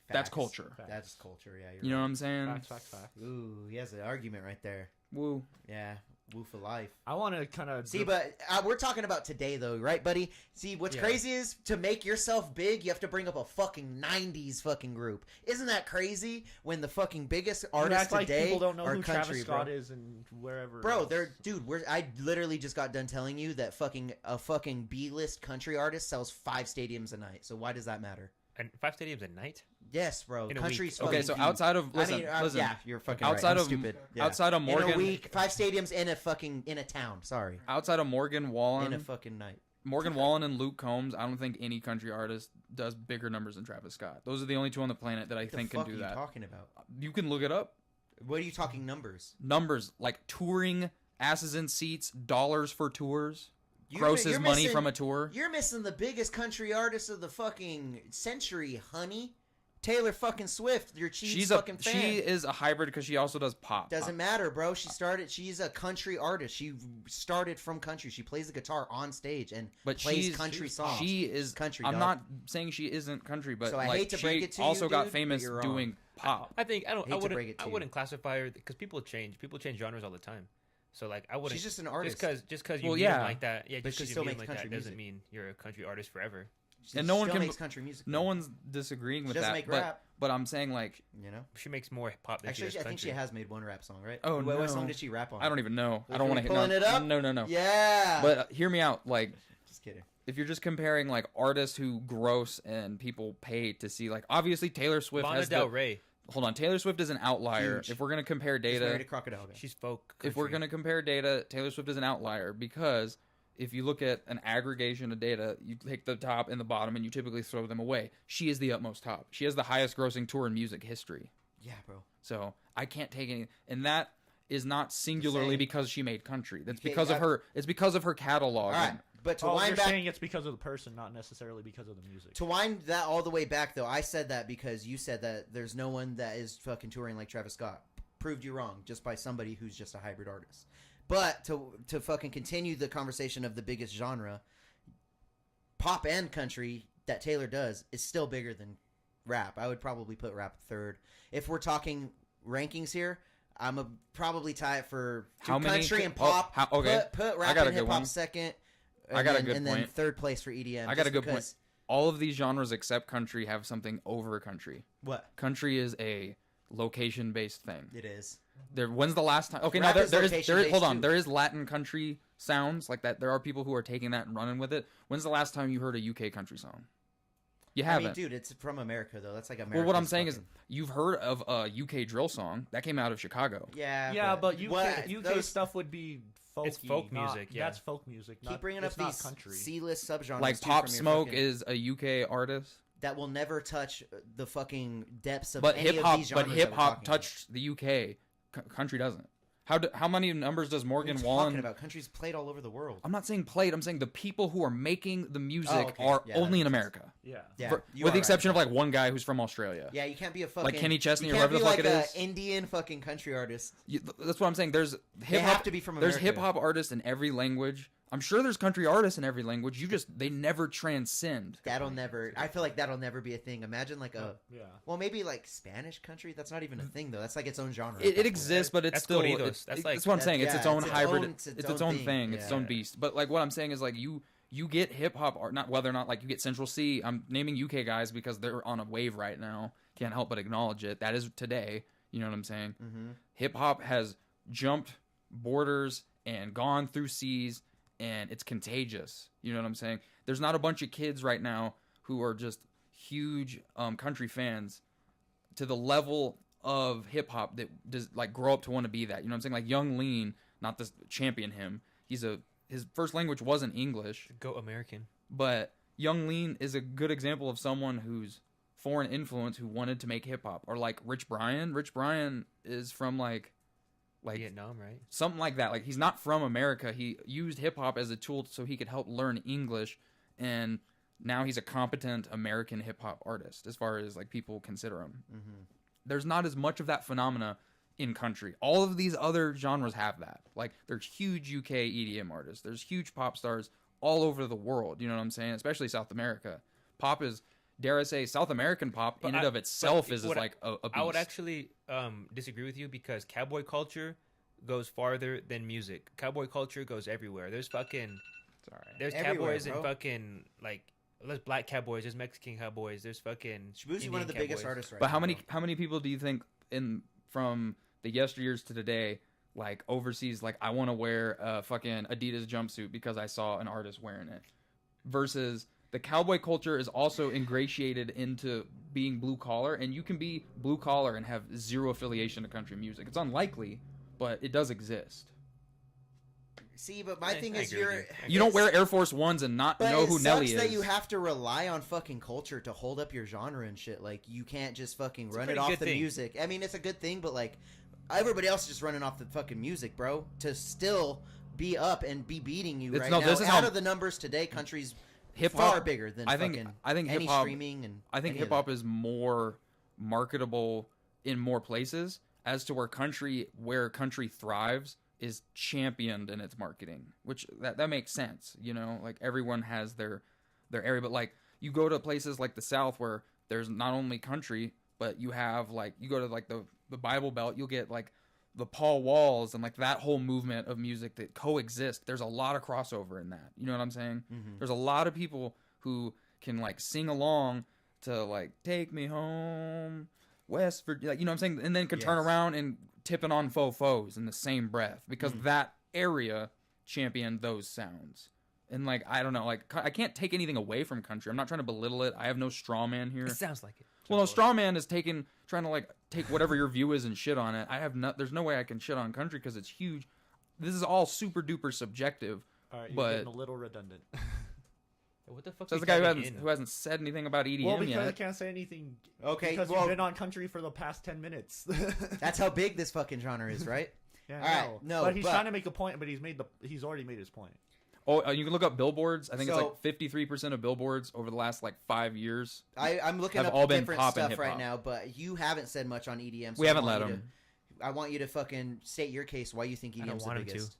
That's
Facts.
culture.
That's culture. Yeah, you're
You know what
right.
I'm saying?
facts.
Ooh, he has an argument right there.
Woo.
Yeah, woo for life.
I want to kind of
See, but we're talking about today, though, right, buddy? See, what's
Yeah.
crazy is to make yourself big, you have to bring up a fucking '90s fucking group. Isn't that crazy? When the fucking biggest artists
act like
today
people don't know
are
who
country,
Travis Scott
bro.
is and wherever.
Bro,
else.
they're dude. I literally just got done telling you that a fucking B-list country artist sells 5 stadiums a night. So why does that matter?
And 5 stadiums at night.
Yes, bro.
In a
Country's
week.
Okay,
fucking
so
huge.
outside of listen, listen.
yeah, you're fucking
outside
right. I'm
of
stupid. Yeah.
outside of Morgan,
in a week, 5 stadiums in a town. Sorry,
outside of Morgan Wallen,
in a fucking night.
Morgan Wallen and Luke Combs, I don't think any country artist does bigger numbers than Travis Scott. Those are the only two on the planet that I
What the
think
fuck
can do
are you
that.
talking about?
You can look it up.
What are you talking numbers?
Numbers like touring, asses in seats, dollars for tours,
You're
grosses money
missing-
from a tour.
You're missing the biggest country artist of the fucking century, honey. Taylor fucking Swift, your cheese fucking fan.
She is a hybrid because she also does pop.
Doesn't matter, bro. She's a country artist. She started from country. She plays the guitar on stage and
But
plays country songs.
She is
country.
I'm
dog.
not saying she isn't country, but
So I
like,
hate to
she
break it to you,
also got
dude, but
famous
you're wrong.
doing pop.
I think I
Hate to break it to
I
you.
wouldn't classify her because people change genres all the time. So like I wouldn't.
She's just an artist.
Just because you
Well,
meet
yeah.
them like that. Yeah,
But
just
she
because
still
you meet
makes
them like that
country
doesn't
music.
mean you're a country artist forever.
She
and no one
still
can-
makes country music.
No
though.
one's disagreeing
She
with
doesn't
that.
make
but
rap.
but I'm saying like
You know.
She makes more pop than
Actually,
she
I
does
think she
country.
has made one rap song, right?
Oh,
What
no.
song did she rap on?
I don't even know. I
Are
don't
we
want to
pulling it up?
No.
Yeah.
But hear me out. Like
just kidding.
if you're just comparing like artists who gross and people pay to see, like obviously Taylor Swift
Lana
has
Del
the,
Rey.
Hold on, Taylor Swift is an outlier.
Huge.
If we're gonna compare
She's married
data,
to Crocodile. Guy.
She's folk.
if we're
country.
gonna compare data, Taylor Swift is an outlier because if you look at an aggregation of data, you take the top and the bottom and you typically throw them away. She is the utmost top. She has the highest grossing tour in music history.
Yeah, bro.
So I can't take any, and that is not singularly
saying.
because she made country. That's
Okay,
because of
that-
her. It's because of her catalog.
All right.
and-
But to
you're
wind back,
saying it's because of the person, not necessarily because of the music.
to wind that all the way back, though, I said that because you said that there's no one that is fucking touring like Travis Scott. Proved you wrong just by somebody who's just a hybrid artist. But to fucking continue the conversation of the biggest genre, pop and country that Taylor does is still bigger than rap. I would probably put rap third. If we're talking rankings here, I'm a probably tie it for country and pop. Put rap and hip hop second.
I got a good
and
point.
then third place for EDM.
I got a good point. All of these genres except country have something over country.
What?
Country is a location-based thing.
It is.
When's the last time? Okay,
Rap
now
is
there is
location-based
hold on.
too.
There is Latin country sounds like that. There are people who are taking that and running with it. When's the last time you heard a UK country song? You
I
haven't.
mean, dude, it's from America though. That's like America.
Well, what I'm saying is, you've heard of a UK drill song that came out of Chicago.
yeah,
but UK
those-
stuff would be folky.
It's folk music, yeah.
That's folk music.
keep bringing up
it's not
these
country.
C-list subgenres.
Like
too,
Pop
from your
Smoke
fucking-
is a UK artist,
that will never touch the fucking depths of
but
any
hip
of
hop,
these genres.
but
that
hip
we're
hop
talking about.
touched the UK. Country doesn't. How many numbers does
What are you
Morgan
talking
Wallen?
about? Country's played all over the world.
I'm not saying played. I'm saying the people who are making the music
okay.
are
Yeah,
only
that
in
makes sense.
America.
Yeah.
Yeah,
With the exception of like one guy who's from Australia.
Yeah, you can't be a fucking
Kenny Chesney
you
or
can't
whatever
be
the fuck
like
it
a
is.
Indian fucking country artist.
That's what I'm saying. There's
They
hip
have
hop.
to be from
There's
America.
hip hop artists in every language. I'm sure there's country artists in every language. They never transcend.
That'll never. I feel like that'll never be a thing. Imagine like a.
Yeah.
Well, maybe like Spanish country. That's not even a thing though. That's like its own genre.
It exists, but it's
That's
still.
corridos. That's like-
that's what I'm saying. It's its own hybrid.
It's
It's own thing. It's its own
Yeah.
beast. But like what I'm saying is like you get hip hop art. Not whether or not like you get Central C. I'm naming UK guys because they're on a wave right now. Can't help but acknowledge it. That is today. You know what I'm saying?
Mm-hmm.
Hip hop has jumped borders and gone through seas, and it's contagious. You know what I'm saying? There's not a bunch of kids right now who are just huge country fans to the level of hip hop that does like grow up to want to be that. You know what I'm saying? Like Young Lean, not to champion him. His first language wasn't English,
Go American.
but Young Lean is a good example of someone who's foreign influence who wanted to make hip hop. Or like Rich Brian. Rich Brian is from like
Vietnam, right?
something like that. Like he's not from America. He used hip hop as a tool so he could help learn English, and now he's a competent American hip hop artist as far as like people consider him.
Mm-hmm.
There's not as much of that phenomena in country. All of these other genres have that. Like there's huge UK EDM artists. There's huge pop stars all over the world. You know what I'm saying? Especially South America. Pop is, dare I say, South American pop
But
in and of itself is
what
like a beast.
I would actually disagree with you because cowboy culture goes farther than music. Cowboy culture goes everywhere. There's fucking there's
Everywhere,
cowboys
bro.
and fucking like there's black cowboys, there's Mexican cowboys, there's fucking
Shabuzi's one of the
Indian
biggest
cowboys.
artists right
But
now.
how many people do you think from the yesteryears to today, like overseas, like I want to wear a fucking Adidas jumpsuit because I saw an artist wearing it, versus the cowboy culture is also ingratiated into being blue collar, and you can be blue collar and have zero affiliation to country music. It's unlikely, but it does exist.
See, but my
I
thing
agree
is
with
you're.
you.
You don't wear Air Force Ones and not
But
know
it
who
sucks
Nelly is.
that you have to rely on fucking culture to hold up your genre and shit. Like you can't just fucking
It's a
run it
pretty
off
good
the
thing.
music. I mean, it's a good thing, but like everybody else is just running off the fucking music, bro. To still be up and be beating you
It's-
right
no,
now.
this is
Out
how-
of the numbers today, country's
Hip
far
hop
bigger than
I think
any
hip hop
streaming and
I think
any of
hip hop
that.
is more marketable in more places, as to where country thrives is championed in its marketing, which that makes sense. You know, like everyone has their area, but like you go to places like the South where there's not only country, but you have like you go to like the Bible Belt, you'll get like the Paul Walls and like that whole movement of music that coexist. There's a lot of crossover in that. You know what I'm saying?
Mhm.
There's a lot of people who can like sing along to like "Take Me Home," West Virginia, like, you know what I'm saying, and then could turn
Yes.
around and tipping on faux in the same breath because that area championed those sounds. And like I don't know, like I can't take anything away from country. I'm not trying to belittle it. I have no straw man here.
It sounds like it.
Well, no, straw man is trying to like take whatever your view is and shit on it. There's no way I can shit on country because it's huge. This is all super duper subjective.
All right, you're
But-
getting a little redundant.
What the fuck?
Says the guy who hasn't said anything about EDM
Well, because I
yet.
can't say anything.
Okay,
because
well-
you've been on country for the past 10 minutes.
That's how big this fucking genre is, right?
Yeah,
All right, no,
but he's
but-
trying to make a point, but he's already made his point.
Oh, you can look up billboards. I think it's
So-
like 53% of billboards over the last like 5 years.
I'm looking
Have
up
all been
different
pop and
stuff right
hip-hop.
now, but you haven't said much on EDM. So
We
I
haven't
want
let
you
them.
I want you to fucking state your case why you think
I don't
EDM's the
want him to.
biggest.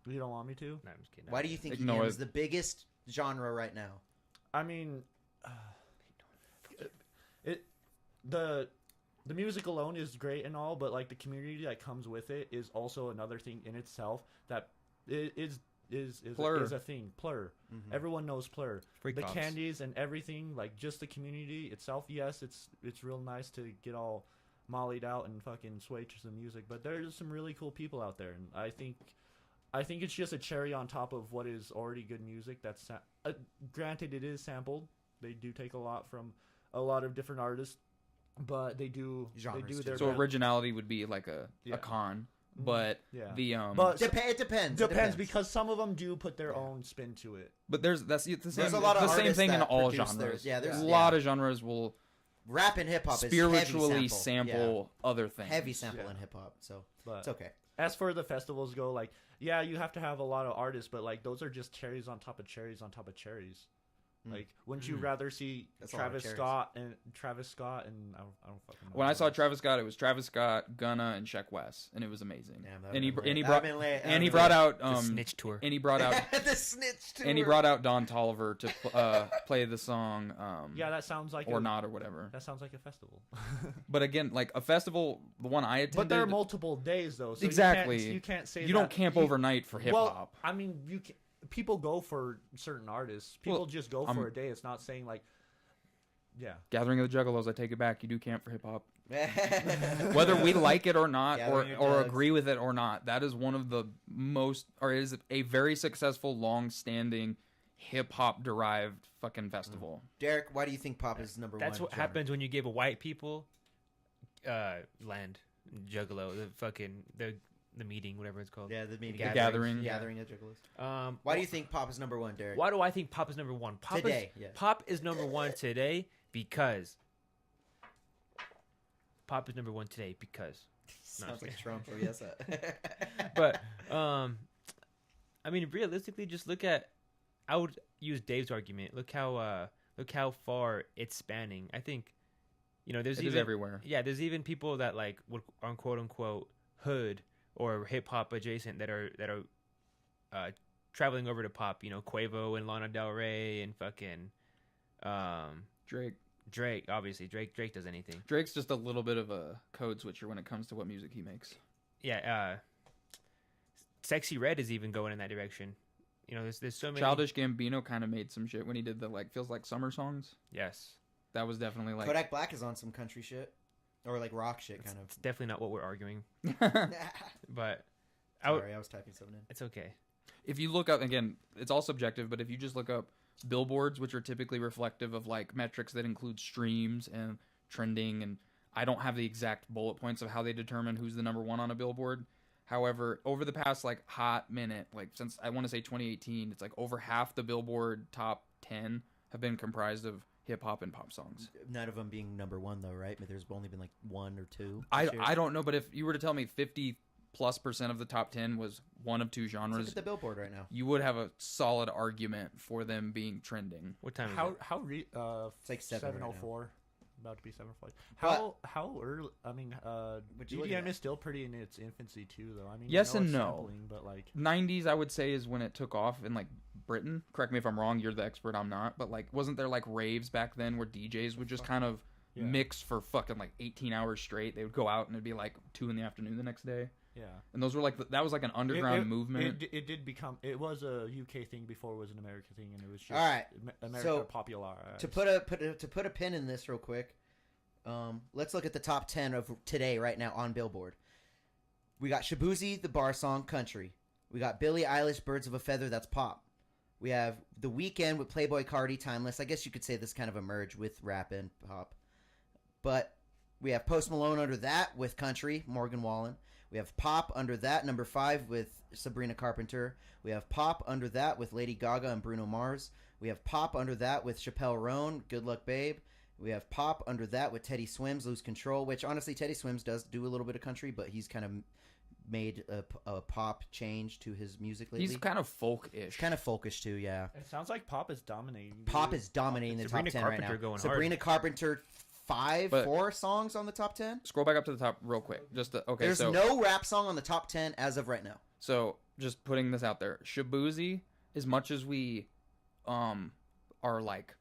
You don't want me to?
No, I'm just kidding.
Why do you think
Ignore
EDM
it.
is the biggest genre right now?
I mean, the music alone is great and all, but like the community that comes with it is also another thing in itself that is
Plur.
a thing. Plur.
Mhm.
Everyone knows Plur.
Freak
The
pops.
candies and everything, like just the community itself. Yes, it's real nice to get all mollied out and fucking sway to some music, but there's some really cool people out there, and I think it's just a cherry on top of what is already good music. That's granted, it is sampled. They do take a lot from a lot of different artists, but they do
Genres,
their
too.
So
best.
originality would be like a
Yeah.
con, but
Yeah.
the
But
It depends. It
depends because some of them do put their own spin to it.
but it's the same.
There's a lot of
the same
artists
thing in
that
all
produce
genres.
there's
a lot of genres will
rap and hip hop is
spiritually
heavy
sample other
Yeah.
things.
Heavy sample
Yeah.
in hip hop, so
But
it's okay.
as for the festivals go, like, yeah, you have to have a lot of artists, but like those are just cherries on top of cherries on top of cherries.
Mm.
Like, wouldn't you rather see
That's a lot of
Travis
cherries.
Scott and I don't fucking know.
When I
who
saw
else.
Travis Scott, it was Travis Scott, Gunna, and Sheck West, and it was amazing.
Damn, that
and he
would've been
and he
lit.
brought
That'd been lit.
and he
That'd
brought
been
out
The snitch tour.
and he brought out
the snitch tour.
and he brought out Don Tolliver to play the song
Yeah, that sounds like
or not or whatever.
That sounds like a festival.
But again, like a festival, the one I attended,
But there are multiple days though. So
Exactly.
You can't say
you don't
that-
camp
you-
overnight for hip hop.
Well, I mean, people go for certain artists. People
Well,
just go for a day. It's not saying like, yeah.
Gathering of the Juggalos, I take it back. You do camp for hip hop,
Whether
whether we like it or not,
Gathering of
or
Jugs.
agree with it or not. That is one of the most, or is a very successful, long-standing hip hop derived fucking festival.
Deryk, why do you think pop is number
That's
one?
what
genre?
happens when you give white people land. Juggalo, the fucking the meeting, whatever it's called.
Yeah, the meeting,
The
gathering.
gathering of Juggalos.
Um,
Why do you think pop is number one, Deryk?
Why do I think pop is number one?
Today, yeah.
Pop is number one today because. Pop is number one today because.
Sounds like Trump. Oh yes.
But I mean, realistically, just look at. I would use Dave's argument. Look how far it's spanning. I think, there's
It
even
is everywhere.
Yeah, there's even people that like would on quote unquote hood or hip hop adjacent that are traveling over to pop. Quavo and Lana Del Rey and fucking Drake. Obviously, Drake does anything.
Drake's just a little bit of a code switcher when it comes to what music he makes.
Yeah, Sexy Red is even going in that direction. There's so many.
Childish Gambino kind of made some shit when he did the like feels like summer songs.
Yes,
That was definitely like
Kodak Black is on some country shit or like rock shit kind
it's definitely not what we're arguing.
of.
But
Sorry, I was typing something in.
it's okay.
if you look up again, it's all subjective, but if you just look up billboards, which are typically reflective of like metrics that include streams and trending, and I don't have the exact bullet points of how they determine who's the number one on a billboard. However, over the past like hot minute, like since I want to say 2018, it's like over half the Billboard top 10 have been comprised of hip hop and pop songs.
None of them being number one though, right? But there's only been like one or two.
I don't know, but if you were to tell me 50+% of the top 10 was one of two
Look
genres,
at the Billboard right now.
you would have a solid argument for them being trending.
What time is it?
It's like
7:04, about to be 7:40.
But-
How early? I mean,
What you looking
EDM
at?
is still pretty in its infancy too, though. I mean,
Yes
I know
and
it's
no.
sampling, but like,
90s, I would say, is when it took off in like Britain. Correct me if I'm wrong. You're the expert. I'm not. But like, wasn't there like raves back then where DJs would just kind of
Yeah.
mix for fucking like 18 hours straight? They would go out and it'd be like 2 in the afternoon the next day.
yeah.
And those were like that was like an underground movement.
It did become. It was a UK thing before it was an American thing, and it was just
All right.
America
So,
popularized.
To put a pin in this real quick, let's look at the top 10 of today right now on Billboard. We got Shabuzi, the bar song, country. We got Billie Eilish, Birds of a Feather, that's pop. We have The Weeknd with Playboy Cardi, Timeless. I guess you could say this kind of a merge with rap and pop. But we have Post Malone under that with country, Morgan Wallen. We have pop under that, number 5 with Sabrina Carpenter. We have pop under that with Lady Gaga and Bruno Mars. We have pop under that with Chappelle Roan, Good Luck Babe. We have pop under that with Teddy Swims, Lose Control, which honestly Teddy Swims does do a little bit of country, but he's kind of made a pop change to his music lately.
He's kind of folk-ish.
Kind of folkish too, yeah.
It sounds like pop is dominating.
Pop is dominating the top
Sabrina
10
Carpenter
right now.
going
Sabrina
hard.
Carpenter,
But-
4 songs on the top 10.
Scroll back up to the top real quick.
There's
so
no rap song on the top 10 as of right now.
So just putting this out there, Shabuzi, as much as we are like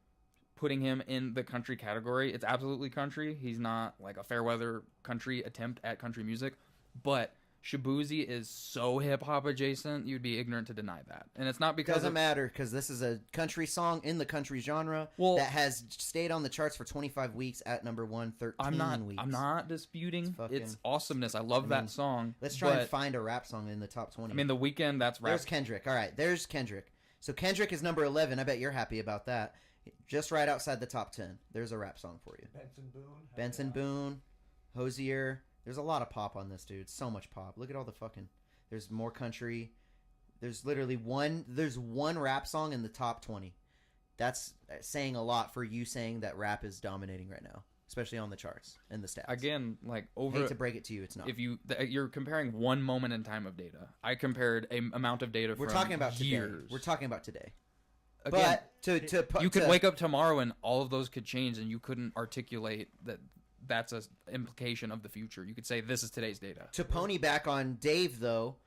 putting him in the country category, it's absolutely country. He's not like a fair weather country attempt at country music, but Shabuzi is so hip hop adjacent, you'd be ignorant to deny that. And it's not because
Doesn't matter because this is a country song in the country genre that has stayed on the charts for 25 weeks at number 113 weeks.
I'm not disputing
fucking-
its awesomeness. I love that song.
Let's try and
but,
find a rap song in the top 20.
I mean, The Weeknd, that's rap.
There's Kendrick. All right, there's Kendrick. So Kendrick is number 11. I bet you're happy about that. Just right outside the top 10. There's a rap song for you. Benson Boone, Hosier. There's a lot of pop on this, dude. So much pop. Look at all the fucking... There's more country. There's literally one rap song in the top 20. That's saying a lot for you saying that rap is dominating right now, especially on the charts and the stats.
Again, like
I
over...
hate to break it to you, it's not.
If you're comparing one moment in time of data. I compared a amount of data
We're
from
talking about
years.
today. We're talking about today.
Again,
But
you could wake up tomorrow and all of those could change, and you couldn't articulate that. That's an implication of the future. You could say this is today's data.
To pony back on Dave, though,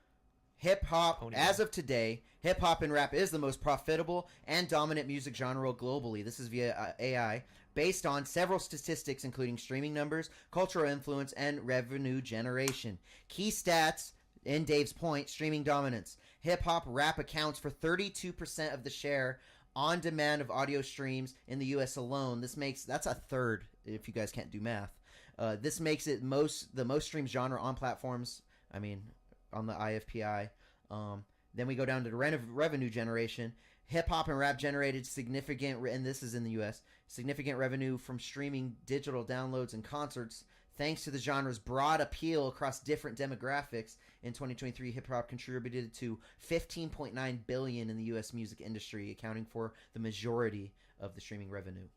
hip hop,
Pony
as
back.
of today, hip hop and rap is the most profitable and dominant music genre globally. This is via AI, based on several statistics, including streaming numbers, cultural influence, and revenue generation. Key stats, in Dave's point, streaming dominance. Hip hop rap accounts for 32% of the share on demand of audio streams in the U.S. alone. That's a third if you guys can't do math. This makes it the most streamed genre on platforms. I mean, on the IFPI. Then we go down to the revenue generation. Hip hop and rap generated significant, and this is in the U.S., significant revenue from streaming digital downloads and concerts. Thanks to the genre's broad appeal across different demographics, in 2023, hip hop contributed to $15.9 billion in the U.S. music industry, accounting for the majority of the streaming revenue.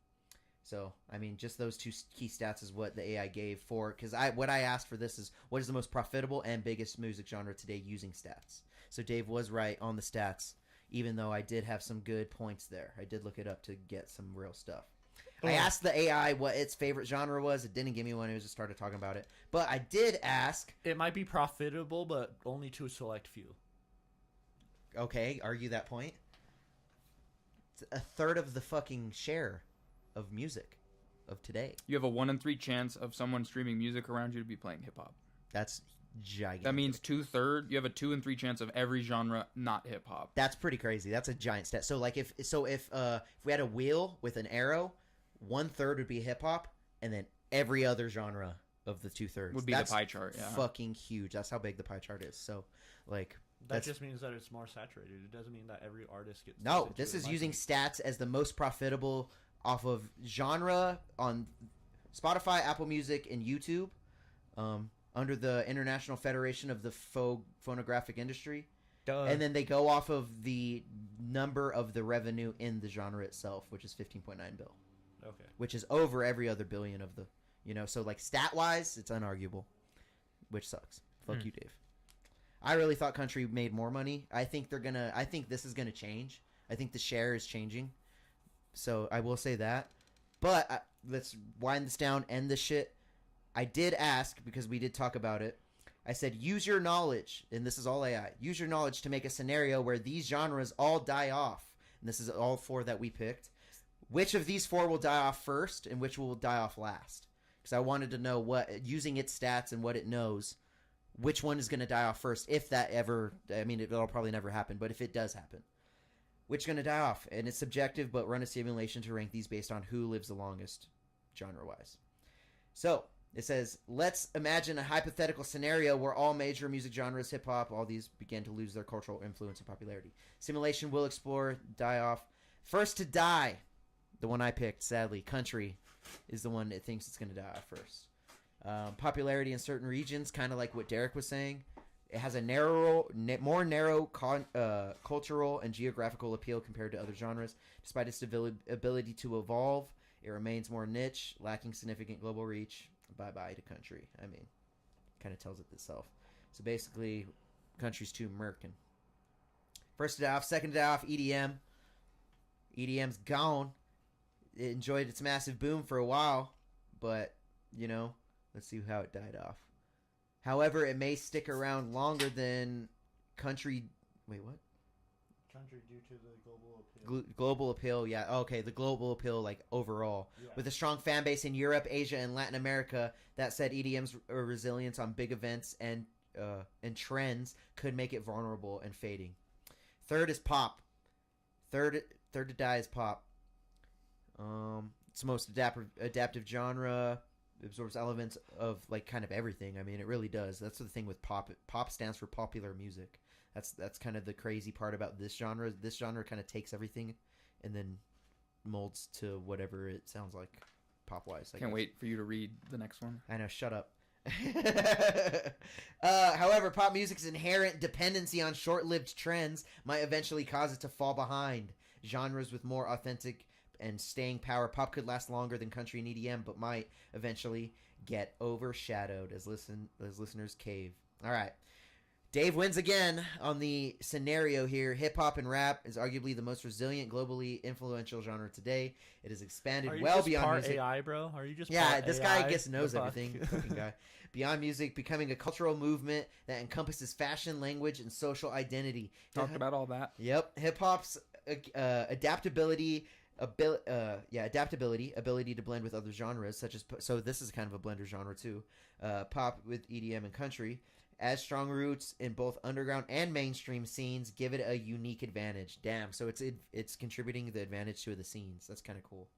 So, I mean, just those two key stats is what the AI gave for. Because what I asked for this is what is the most profitable and biggest music genre today using stats. So Dave was right on the stats, even though I did have some good points there. I did look it up to get some real stuff. I asked the AI what its favorite genre was. It didn't give me one. It just started talking about it. But I did ask.
It might be profitable, but only to a select few.
Okay, argue that point. It's a third of the fucking share of music of today.
You have a 1 in 3 chance of someone streaming music around you to be playing hip hop.
That's gigantic.
That means 2/3. You have a 2 in 3 chance of every genre not hip hop.
That's pretty crazy. That's a giant stat. So like if we had a wheel with an arrow, 1/3 would be hip hop, and then every other genre of the 2/3
Would be the pie chart. Yeah.
Fucking huge. That's how big the pie chart is. So like
That just means that it's more saturated. It doesn't mean that every artist gets.
no.
into
This
it,
is
in my
using
opinion.
stats as the most profitable off of genre on Spotify, Apple Music, and YouTube. Under the International Federation of the Phonographic Industry. And then they go off of the number of the revenue in the genre itself, which is 15.9 bill.
Okay.
Which is over every other billion of the, so like stat-wise, it's unarguable, which sucks. Fuck you, Dave. I really thought country made more money. I think this is gonna change. I think the share is changing. So I will say that. But let's wind this down, end this shit. I did ask, because we did talk about it, I said, use your knowledge, and this is all AI, use your knowledge to make a scenario where these genres all die off. And this is all 4 that we picked. Which of these 4 will die off first, and which will die off last? Because I wanted to know using its stats and what it knows, which one is going to die off first, if that ever, I mean, it'll probably never happen, but if it does happen. Which is going to die off? And it's subjective, but run a simulation to rank these based on who lives the longest, genre-wise. So, it says, let's imagine a hypothetical scenario where all major music genres, hip-hop, all these began to lose their cultural influence and popularity. Simulation will explore, die off. First to die, the one I picked, sadly, country, is the one that thinks it's going to die off first. Popularity in certain regions, kind of like what Deryk was saying. It has a more narrow cultural and geographical appeal compared to other genres. Despite its ability to evolve, it remains more niche, lacking significant global reach. Bye-bye to country. I mean, kind of tells it itself. So basically, country's too American. First it off, second it off, EDM. EDM's gone. It enjoyed its massive boom for a while, but, you know, let's see how it died off. However, it may stick around longer than country... Wait, what?
Country due to the global appeal.
Global appeal, yeah. Okay, the global appeal, like, overall.
Yeah.
With a strong fan base in Europe, Asia, and Latin America, that said, EDM's resilience on big events and trends could make it vulnerable and fading. Third is pop. Third to die is pop. It's the most adaptive genre. It absorbs elements of like kind of everything. I mean, it really does. That's the thing with pop. Pop stands for popular music. That's kind of the crazy part about this genre. This genre kind of takes everything and then molds to whatever it sounds like pop wise.
Can't wait for you to read the next one.
I know. Shut up. However, pop music's inherent dependency on short-lived trends might eventually cause it to fall behind genres with more authentic and staying power. Pop could last longer than country and EDM, but might eventually get overshadowed as listeners cave. All right. Dave wins again on the scenario here. Hip-hop and rap is arguably the most resilient, globally influential genre today. It has expanded
Are you
well
just
beyond
part
music.
AI, bro? Are you just
Yeah,
part
this
AI?
guy gets knows
The fuck?
everything. Fucking guy. Beyond music, becoming a cultural movement that encompasses fashion, language, and social identity.
Talked about all that.
Yep, hip hop's adaptability, ability to blend with other genres, such as so. This is kind of a blender genre too. Pop with EDM and country. As strong roots in both underground and mainstream scenes give it a unique advantage. Damn, so it's contributing the advantage to the scenes. That's kind of cool.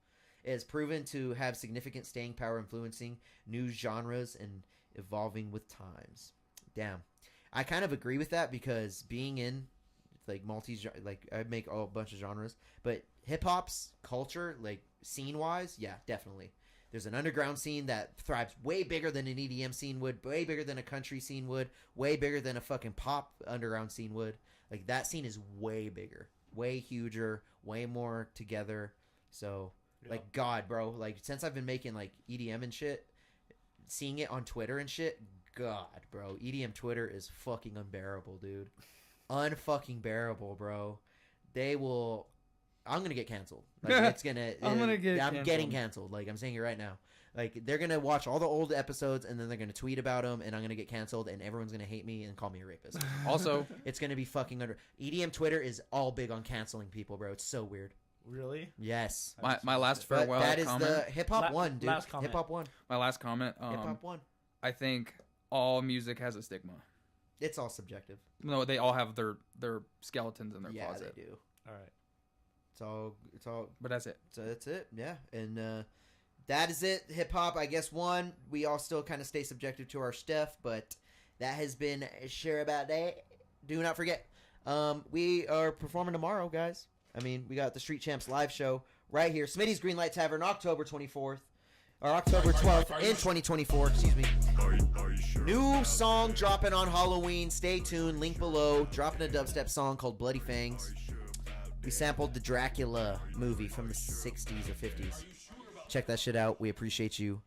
It has proven to have significant staying power, influencing new genres and evolving with times. Damn, I kind of agree with that because being in like I make a bunch of genres, but hip hop's culture, like scene wise, yeah, definitely. There's an underground scene that thrives way bigger than an EDM scene would, way bigger than a country scene would, way bigger than a fucking pop underground scene would. Like, that scene is way bigger, way huger, way more together. So, like, God, bro. Like, since I've been making, like, EDM and shit, seeing it on Twitter and shit, God, bro. EDM Twitter is fucking unbearable, dude. Unfucking bearable, bro. They will... I'm gonna get canceled. Like, it's gonna. I'm getting canceled. Like, I'm saying it right now. Like, they're gonna watch all the old episodes and then they're gonna tweet about them, and I'm gonna get canceled, and everyone's gonna hate me and call me a rapist.
Also,
it's gonna be fucking under. EDM Twitter is all big on canceling people, bro. It's so weird.
Really?
Yes.
my last
But
farewell
that is
comment.
the hip hop one, dude.
last comment.
Hip hop one.
My last comment.
Hip hop one.
I think all music has a stigma.
It's all subjective.
No, they all have their skeletons in their
Yeah,
closet.
they do.
All right.
It's all.
But that's it.
So that's it. Yeah, and that is it. Hip hop, I guess, won. We all still kind of stay subjective to our stuff, but that has been Sure About That. Do not forget, we are performing tomorrow, guys. I mean, we got the Street Champs live show right here, Smitty's Greenlight Tavern, October 24th. Or October 12th in 2024, excuse me.
Are you sure
New
about
song dropping on Halloween. Stay tuned. Link below. Dropping a dubstep song called Bloody Fangs. We sampled the Dracula movie from the 60s or 50s. Check that shit out. We appreciate you.